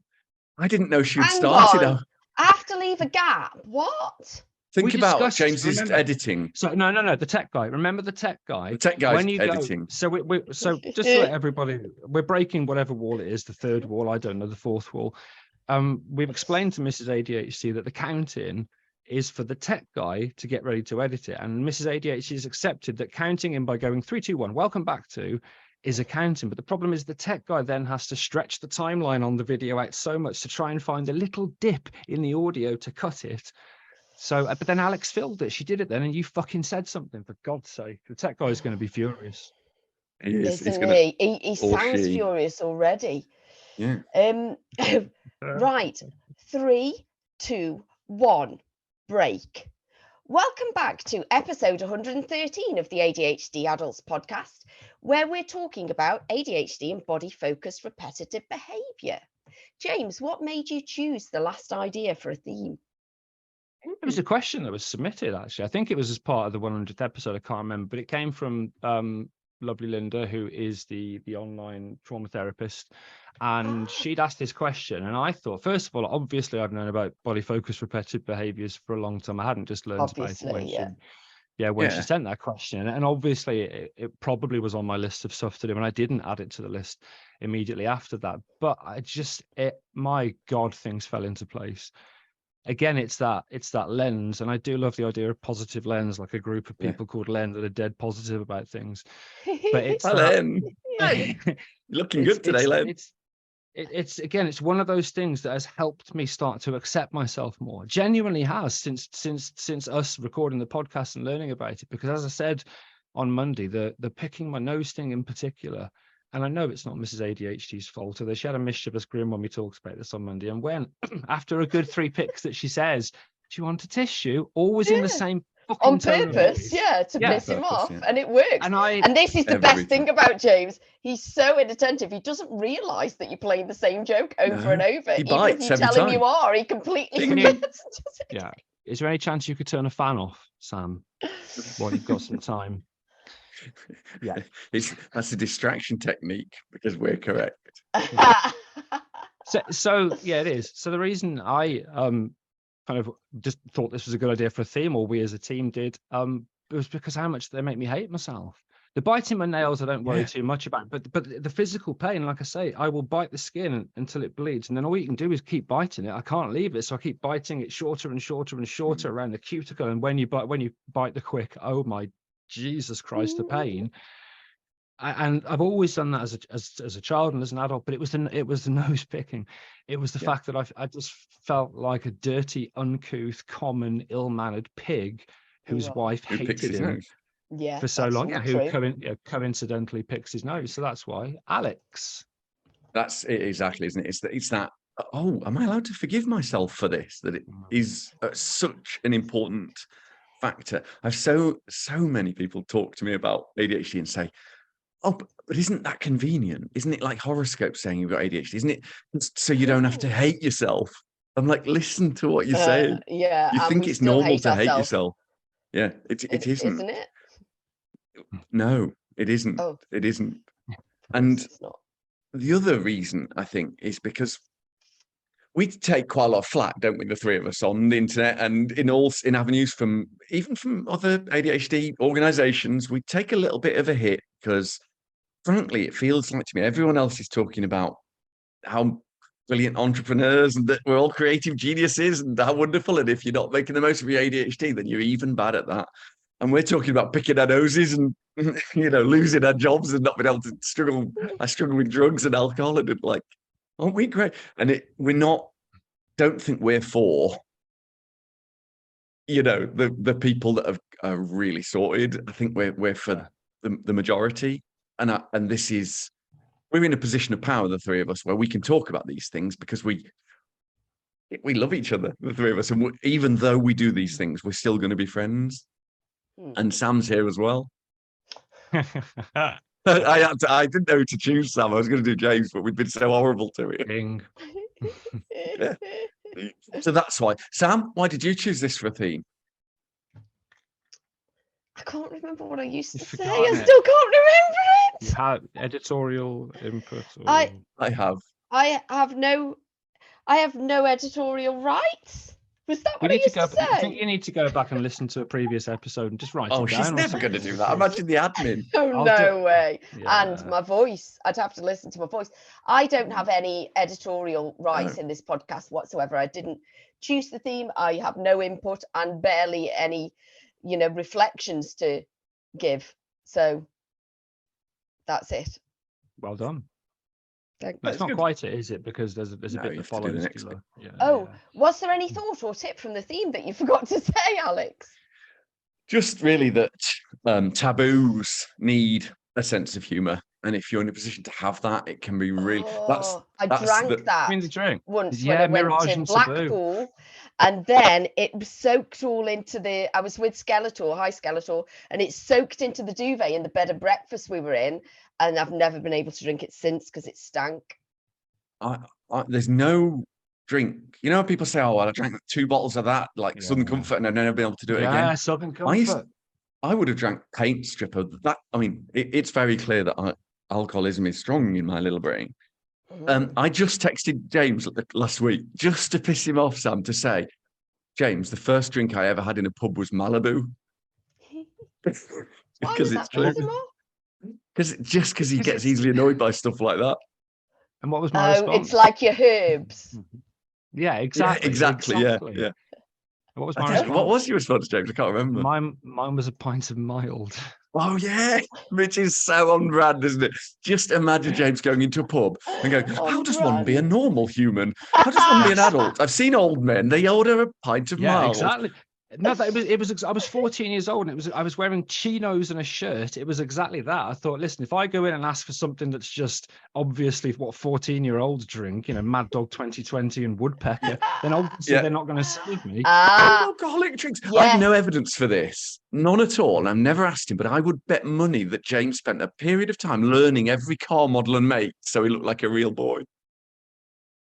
Speaker 3: I didn't know she'd started out.
Speaker 2: I have to leave a gap. What?
Speaker 3: Think about James's editing.
Speaker 1: So no, the tech guy. Remember the tech guy.
Speaker 3: The tech guy's editing.
Speaker 1: So just to let everybody, we're breaking whatever wall it is, the 3rd wall, I don't know, the 4th wall. We've explained to Mrs ADHD that the counting is for the tech guy to get ready to edit it, and Mrs ADHD has accepted that counting in by going 3, 2, 1, welcome back to, is accounting. But the problem is the tech guy then has to stretch the timeline on the video out so much to try and find a little dip in the audio to cut it. So, but then Alex filled it. She did it then, and you fucking said something, for God's sake. The tech guy is going to be furious.
Speaker 3: He is.
Speaker 2: Isn't he? He sounds furious already.
Speaker 3: Yeah.
Speaker 2: Right. 3, 2, 1. Break. Welcome back to episode 113 of the ADHD Adults podcast, where we're talking about ADHD and body-focused repetitive behaviour. James, what made you choose the last idea for a theme?
Speaker 1: It was a question that was submitted, actually. I think it was as part of the 100th episode. I can't remember, but it came from lovely Linda, who is the online trauma therapist, and she'd asked this question, and I thought, first of all, obviously I've known about body focused repetitive behaviors for a long time. I hadn't just learned about it Yeah, when she
Speaker 3: Yeah.
Speaker 1: sent that question, and obviously it probably was on my list of stuff to do, and I didn't add it to the list immediately after that. But my God, things fell into place. Again, it's that lens, and I do love the idea of positive lens, like a group of people called Len that are dead positive about things. But it's
Speaker 3: Hi, Len. Hey, looking good today, Len.
Speaker 1: It's one of those things that has helped me start to accept myself more. Genuinely has, since us recording the podcast and learning about it. Because as I said on Monday, the picking my nose thing in particular, and I know it's not Mrs ADHD's fault, although she had a mischievous grin when we talked about this on Monday. And when after a good 3 picks that she says, "Do you want a tissue?" Always in the same fucking
Speaker 2: On
Speaker 1: tone of
Speaker 2: purpose,
Speaker 1: voice.
Speaker 2: to piss him off,
Speaker 3: yeah.
Speaker 2: and it works. And this is the best thing about James. He's so inattentive. He doesn't realise that you're playing the same joke over and over.
Speaker 3: He
Speaker 2: Even
Speaker 3: bites
Speaker 2: if you
Speaker 3: every
Speaker 2: tell him
Speaker 3: time.
Speaker 2: you are, he completely
Speaker 1: Can you-
Speaker 2: forgets.
Speaker 1: Yeah. Is there any chance you could turn a fan off, Sam, while you've got some time? Yeah.
Speaker 3: That's a distraction technique because we're correct.
Speaker 1: So yeah, it is. So the reason I kind of just thought this was a good idea for a theme, or we as a team did, was because how much they make me hate myself. The biting my nails, I don't worry too much about, but the physical pain, like I say, I will bite the skin until it bleeds, and then all you can do is keep biting it. I can't leave it, so I keep biting it shorter and shorter and shorter around the cuticle. And when you bite the quick, oh my Jesus Christ, the pain. And I've always done that as a child and as an adult, but it was the nose picking. It was the fact that I just felt like a dirty, uncouth, common, ill-mannered pig whose wife hated him for so long, and who coincidentally picks his nose. So that's why. Alex.
Speaker 3: That's it exactly, isn't it? It's that. Oh, am I allowed to forgive myself for this? That it is such an important factor. I've so many people talk to me about ADHD and say, "Oh, but isn't that convenient? Isn't it like horoscope saying you've got ADHD? Isn't it so you don't have to hate yourself?" I'm like, listen to what you're saying.
Speaker 2: Yeah,
Speaker 3: you think it's normal to hate yourself? Yeah, it isn't.
Speaker 2: Isn't it?
Speaker 3: No, it isn't.
Speaker 2: Oh.
Speaker 3: It isn't. And
Speaker 2: It's not.
Speaker 3: the other reason I think is because we take quite a lot of flack, don't we, the three of us, on the internet and in avenues from other ADHD organizations. We take a little bit of a hit because, frankly, it feels like to me everyone else is talking about how brilliant entrepreneurs and that we're all creative geniuses and how wonderful. And if you're not making the most of your ADHD, then you're even bad at that. And we're talking about picking our noses and, losing our jobs and not being able to struggle. I struggle with drugs and alcohol, and like, aren't we great? And don't think we're for, the people that are really sorted. I think we're for the majority. And we're in a position of power, the three of us, where we can talk about these things because we love each other, the three of us. And even though we do these things, we're still going to be friends. And Sam's here as well. I didn't know who to choose, Sam. I was going to do James, but we've been so horrible to him. Yeah. So that's why. Sam, why did you choose this for a theme?
Speaker 2: I can't remember what I used to say.
Speaker 1: forgotten
Speaker 2: I
Speaker 1: it.
Speaker 2: still can't remember it.
Speaker 1: You have editorial input.
Speaker 2: I
Speaker 3: have.
Speaker 2: I have no editorial rights. Was that what I
Speaker 1: need
Speaker 2: used
Speaker 1: to go.
Speaker 2: to
Speaker 1: I think
Speaker 2: say?
Speaker 1: you need to go back and listen to a previous episode and just write
Speaker 3: Oh,
Speaker 1: it down.
Speaker 3: she's never going to do that. Imagine the admin.
Speaker 2: Oh,
Speaker 1: I'll
Speaker 2: no way.
Speaker 1: Yeah.
Speaker 2: And my voice, I'd have to listen to my voice. I don't have any editorial rights
Speaker 3: No.
Speaker 2: in this podcast whatsoever. I didn't choose the theme. I have no input and barely any, reflections to give. So that's it.
Speaker 1: Well done.
Speaker 2: Thank
Speaker 1: That's
Speaker 2: you.
Speaker 1: not
Speaker 3: good.
Speaker 1: quite it, is it? Because there's a
Speaker 3: No,
Speaker 1: bit
Speaker 3: you
Speaker 1: that
Speaker 3: have to do
Speaker 1: follows.
Speaker 3: the next
Speaker 1: below. Yeah,
Speaker 2: Oh,
Speaker 1: yeah.
Speaker 2: was there any thought or tip from the theme that you forgot to say, Alex?
Speaker 3: Just really that taboos need a sense of humour. And if you're in a position to have that, it can be really...
Speaker 2: I
Speaker 3: that's
Speaker 2: drank that
Speaker 1: I mean, the drink.
Speaker 2: once
Speaker 1: Yeah,
Speaker 2: when I went
Speaker 1: Mirage
Speaker 2: to
Speaker 1: and Taboo.
Speaker 2: Blackpool, and then it soaked all into I was with Skeletor, High Skeletor, and it soaked into the duvet in the bed of breakfast we were in, and I've never been able to drink it since because it stank.
Speaker 3: There's no drink. People say, "Oh, well, I drank 2 bottles of that, like Southern Comfort, and I've never been able to do it again."
Speaker 1: Yeah, Southern Comfort.
Speaker 3: I would have drank paint strip of that. I mean, it's very clear that alcoholism is strong in my little brain. I just texted James last week just to piss him off, Sam, to say, James, the first drink I ever had in a pub was Malibu.
Speaker 2: Why
Speaker 3: Because
Speaker 2: would
Speaker 3: it's
Speaker 2: that
Speaker 3: true.
Speaker 2: piss him off?
Speaker 3: Because he
Speaker 1: Because
Speaker 3: gets
Speaker 1: it's-
Speaker 3: easily annoyed by stuff like that.
Speaker 1: And what was my
Speaker 2: Oh,
Speaker 1: response?
Speaker 2: it's like your herbs.
Speaker 1: Yeah, exactly.
Speaker 3: Yeah, exactly. Yeah.
Speaker 1: What was
Speaker 3: I
Speaker 1: my
Speaker 3: don't-
Speaker 1: response?
Speaker 3: what was your response, James? I can't remember.
Speaker 1: Mine was a pint of mild.
Speaker 3: Oh yeah, which is so on brand, isn't it? Just imagine James going into a pub and going, "How
Speaker 2: On
Speaker 3: does one be a
Speaker 2: brand.
Speaker 3: normal human? How does one be an adult?" I've seen old men; they order a pint of
Speaker 1: Yeah,
Speaker 3: mild.
Speaker 1: exactly. No, it was. I was 14 years old, and I was wearing chinos and a shirt. It was exactly that. I thought, listen, if I go in and ask for something that's just obviously what 14-year-olds drink, Mad Dog 2020 and Woodpecker, then obviously
Speaker 3: Yeah.
Speaker 1: they're not going to serve me.
Speaker 3: Alcoholic drinks. I
Speaker 2: Yes.
Speaker 3: have no evidence for this, none at all. And I've never asked him, but I would bet money that James spent a period of time learning every car model and make, so he looked like a real boy.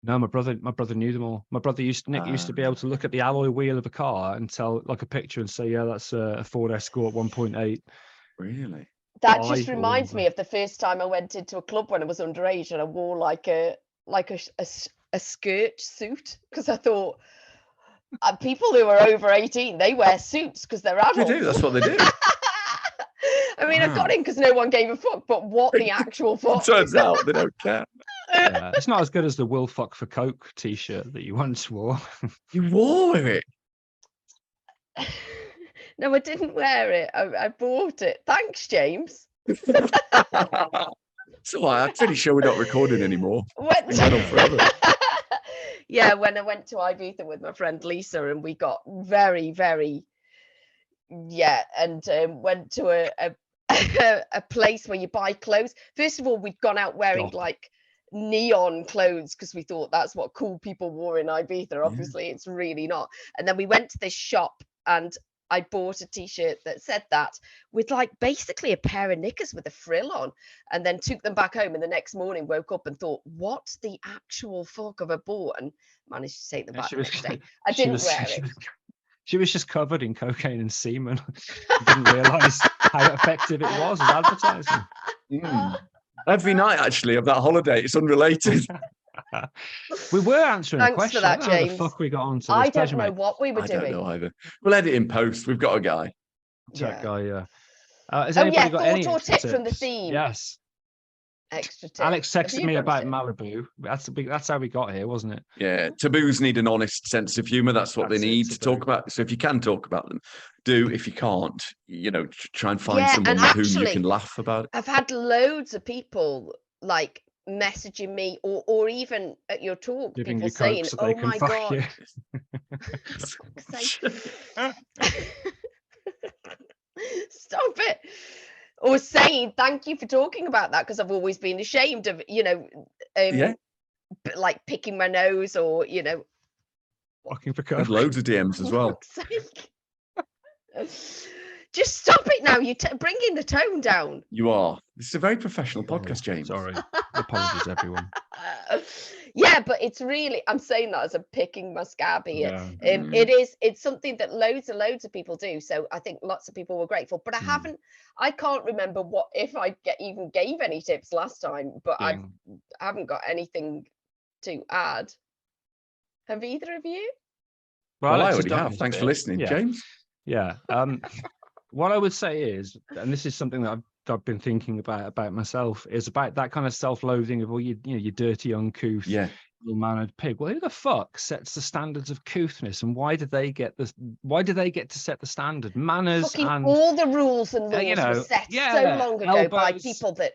Speaker 1: No, my brother knew them all. My brother Nick used to be able to look at the alloy wheel of a car and tell like a picture and say, yeah, that's a Ford Escort 1.8.
Speaker 3: Really?
Speaker 2: That
Speaker 1: I
Speaker 2: just reminds me of the first time I went into a club when I was underage and I wore like a skirt suit because I thought people who are over 18 they wear suits because they're adults.
Speaker 3: They do. That's what they do.
Speaker 2: I mean, I got in because no one gave a fuck, but what the actual fuck?
Speaker 3: Turns out they don't care.
Speaker 1: Yeah, it's not as good as the "Will Fuck for Coke" T-shirt that you once wore.
Speaker 3: You wore it.
Speaker 2: No, I didn't wear it. I bought it. Thanks, James.
Speaker 3: So I'm pretty sure we're not recording anymore.
Speaker 2: When-
Speaker 3: It's been going on forever.
Speaker 2: Yeah, when I went to Ibiza with my friend Lisa, and we got very, very, and went to a place where you buy clothes. First of all, we'd gone out wearing like neon clothes because we thought that's what cool people wore in Ibiza. Obviously, it's really not. And then we went to this shop and I bought a t-shirt that said that with like basically a pair of knickers with a frill on, and then took them back home. And the next morning woke up and thought, what the actual fuck have I bought? And managed to take them back the next day. I didn't wear it.
Speaker 1: She was just covered in cocaine and semen. Didn't realise how effective it was as advertising.
Speaker 3: Every night, actually, of that holiday, it's unrelated.
Speaker 1: We were answering a
Speaker 2: Thanks
Speaker 1: question.
Speaker 2: for that,
Speaker 1: I don't know how
Speaker 2: James.
Speaker 1: the fuck we got onto this.
Speaker 2: I don't
Speaker 1: Pleasure,
Speaker 2: know
Speaker 1: mate.
Speaker 2: what we were
Speaker 3: I
Speaker 2: doing.
Speaker 3: don't know either. We'll edit in post. We've got a guy.
Speaker 1: Tech guy, yeah. Has
Speaker 2: Oh
Speaker 1: anybody
Speaker 2: yeah,
Speaker 1: got
Speaker 2: thought
Speaker 1: any
Speaker 2: or
Speaker 1: extra
Speaker 2: tip from the
Speaker 1: tips?
Speaker 2: theme.
Speaker 1: Yes.
Speaker 2: Extra tip.
Speaker 1: Alex
Speaker 2: Have
Speaker 1: texted
Speaker 2: you
Speaker 1: me
Speaker 2: got a
Speaker 1: about
Speaker 2: tip?
Speaker 1: Malibu. That's how we got here, wasn't it?
Speaker 3: Yeah, taboos need an honest sense of humour. That's what
Speaker 1: That's
Speaker 3: they
Speaker 1: it,
Speaker 3: need to
Speaker 1: taboo.
Speaker 3: talk about. So if you can talk about them, do. If you can't, try and find
Speaker 2: Yeah,
Speaker 3: someone
Speaker 2: and
Speaker 3: with whom you
Speaker 2: actually,
Speaker 3: can laugh about it.
Speaker 2: I've had loads of people like messaging me or even at your talk,
Speaker 1: Giving
Speaker 2: people
Speaker 1: you coke
Speaker 2: saying,
Speaker 1: so
Speaker 2: oh
Speaker 1: they can
Speaker 2: my
Speaker 1: fuck
Speaker 2: god.
Speaker 1: you.
Speaker 2: Stop it. Or saying thank you for talking about that because I've always been ashamed of like picking my nose or
Speaker 1: Fucking for
Speaker 3: Had
Speaker 1: coke.
Speaker 3: loads of DMs as well.
Speaker 2: fuck's sake. Just stop it now. You're bringing the tone down.
Speaker 3: You are. This is a very professional podcast, James.
Speaker 1: Sorry. Apologies, everyone.
Speaker 2: Yeah, but it's really, I'm saying that as a picking my scab here.
Speaker 1: Yeah.
Speaker 2: It's something that loads of people do. So I think lots of people were grateful, but I can't remember if I even gave any tips last time, but I haven't got anything to add. Have either of you?
Speaker 3: Well, I
Speaker 1: Alex has
Speaker 3: already
Speaker 1: done
Speaker 3: have.
Speaker 1: his
Speaker 3: Thanks for
Speaker 1: bit.
Speaker 3: listening,
Speaker 1: Yeah.
Speaker 3: James.
Speaker 1: Yeah. What I would say is, and this is something that I've been thinking about myself, is about that kind of self-loathing of, you dirty, uncouth, ill-mannered pig. Well, who the fuck sets the standards of couthness, and why do they get to set the standard? Manners
Speaker 2: Fucking
Speaker 1: and
Speaker 2: all the rules and laws were set so long ago by people that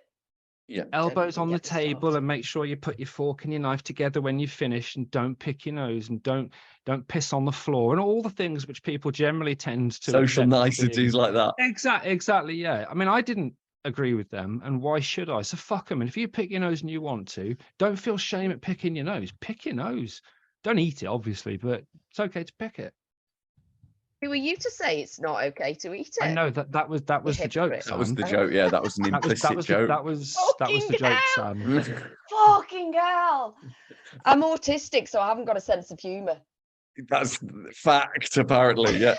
Speaker 1: elbows on the
Speaker 2: get me
Speaker 1: table, and make sure you put your fork and your knife together when you finish, and don't pick your nose, and don't piss on the floor, and all the things which people generally tend to
Speaker 3: Social
Speaker 1: accept as
Speaker 3: niceties
Speaker 1: being-
Speaker 3: like that.
Speaker 1: Exactly. Yeah. I mean, I didn't agree with them, and why should I? So fuck them. And if you pick your nose and you want to, don't feel shame at picking your nose. Pick your nose. Don't eat it, obviously, but it's okay to pick it.
Speaker 2: Who are you to say it's not okay to eat it?
Speaker 1: I know that was the joke.
Speaker 2: hypocrite.
Speaker 3: That was
Speaker 1: Sam.
Speaker 3: the joke. Yeah, that was an implicit joke.
Speaker 1: That was the joke, Sam.
Speaker 2: Fucking hell. I'm autistic, so I haven't got a sense of humour.
Speaker 3: That's fact, apparently. Yeah.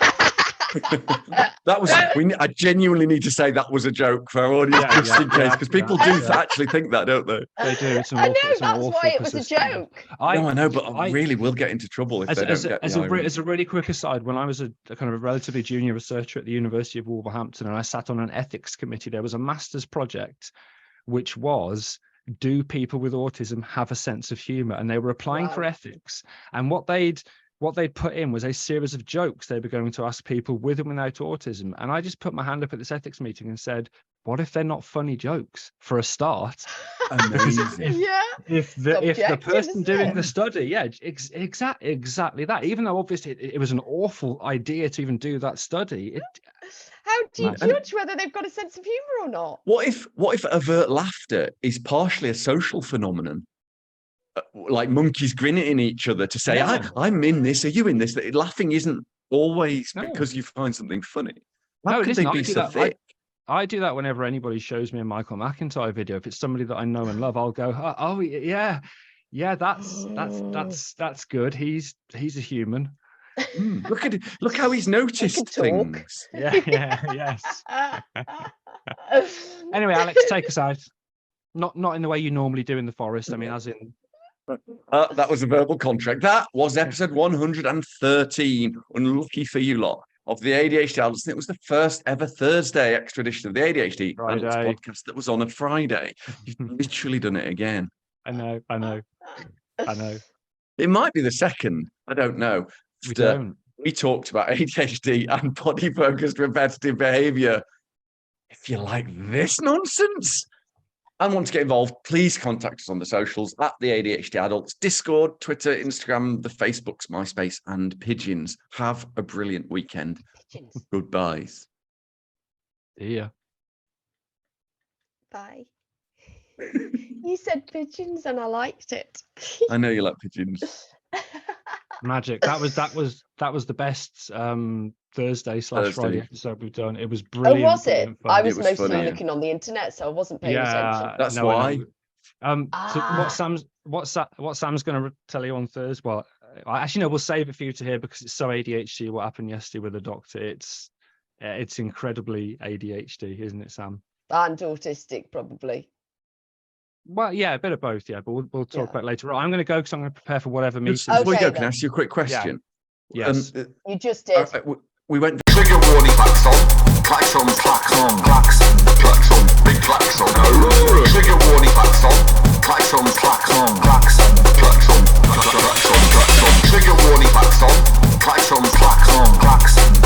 Speaker 3: That was. I genuinely need to say that was a joke for our audience, just in case, because people do actually think that, don't they?
Speaker 1: They do. It's an
Speaker 2: I
Speaker 1: awful,
Speaker 2: know,
Speaker 1: it's an
Speaker 2: that's
Speaker 1: awful
Speaker 2: why it was a
Speaker 1: persistent-
Speaker 2: joke.
Speaker 3: No, I know, but I really will get into trouble if they don't get the irony.
Speaker 1: as a really quick aside, when I was a kind of a relatively junior researcher at the University of Wolverhampton and I sat on an ethics committee, there was a master's project which was, do people with autism have a sense of humor? And they were applying for ethics, and what they'd put in was a series of jokes they were going to ask people with and without autism. And I just put my hand up at this ethics meeting and said, what if they're not funny jokes for a start?
Speaker 3: Amazing.
Speaker 1: If the person
Speaker 2: isn't
Speaker 1: doing
Speaker 2: it?
Speaker 1: the study, exactly that, even though obviously it was an awful idea to even do that study,
Speaker 2: How do you
Speaker 1: And-
Speaker 2: judge whether they've got a sense of humour or not?
Speaker 3: What if overt laughter is partially a social phenomenon? Like monkeys grinning at each other to say,
Speaker 1: Yeah.
Speaker 3: I'm in this, are you in this? That laughing isn't always
Speaker 1: No.
Speaker 3: because you find something funny. How
Speaker 1: No,
Speaker 3: could
Speaker 1: listen,
Speaker 3: they
Speaker 1: I
Speaker 3: be
Speaker 1: do
Speaker 3: so
Speaker 1: that.
Speaker 3: thick?
Speaker 1: I do that whenever anybody shows me a Michael McIntyre video. If it's somebody that I know and love, I'll go, oh yeah, that's good. He's a human.
Speaker 3: Look how he's noticed
Speaker 2: can talk.
Speaker 3: things.
Speaker 1: Yes. Anyway, Alex, take us out. Not in the way you normally do in the forest. I mean, as in.
Speaker 3: That was a verbal contract. That was episode 113. Unlucky for you lot of the ADHD Adults. It was the first ever Thursday extra edition of the ADHD Adults
Speaker 1: Friday.
Speaker 3: podcast that was on a Friday. You've literally done it again.
Speaker 1: I know.
Speaker 3: It might be the second. I don't know.
Speaker 1: We don't.
Speaker 3: We talked about ADHD and body focused repetitive behavior. If you like this nonsense and want to get involved, please contact us on the socials at the ADHD Adults, Discord, Twitter, Instagram, the Facebooks, MySpace, and Pigeons. Have a brilliant weekend.
Speaker 2: Pigeons.
Speaker 3: Goodbyes.
Speaker 1: Yeah.
Speaker 2: Bye. You said pigeons and I liked it.
Speaker 3: I know you like pigeons.
Speaker 1: Magic. That was the best Thursday/Friday
Speaker 3: Thursday.
Speaker 1: episode we've done. It was
Speaker 2: Oh,
Speaker 1: brilliant.
Speaker 2: was it?
Speaker 1: brilliant fun.
Speaker 2: I was
Speaker 3: was
Speaker 2: mostly
Speaker 3: funny, yeah.
Speaker 2: looking on the internet, so I wasn't paying attention.
Speaker 3: That's
Speaker 1: no, I
Speaker 3: why.
Speaker 1: know. So
Speaker 2: Ah.
Speaker 1: what Sam's going to tell you on Thursday? Well, actually, no, we'll save it for you to hear because it's so ADHD. What happened yesterday with the doctor? It's incredibly ADHD, isn't it, Sam?
Speaker 2: And autistic, probably.
Speaker 1: Well, yeah, a bit of both, yeah. But we'll talk
Speaker 2: Yeah.
Speaker 1: about it later. Right, I'm going to go because I'm going to prepare for whatever
Speaker 3: Just
Speaker 1: meeting.
Speaker 3: before you
Speaker 2: Okay,
Speaker 3: go, can I
Speaker 2: then.
Speaker 3: ask you a quick question?
Speaker 1: Yes.
Speaker 2: You just did.
Speaker 3: We went
Speaker 4: Trigger warning, klaxon, klaxon, klaxon, klaxon, klaxon, big klaxon. Trigger warning, klaxon, klaxon, klaxon, klaxon, klaxon, klaxon, klaxon. Trigger warning, klaxon, klaxon, klaxon, klaxon.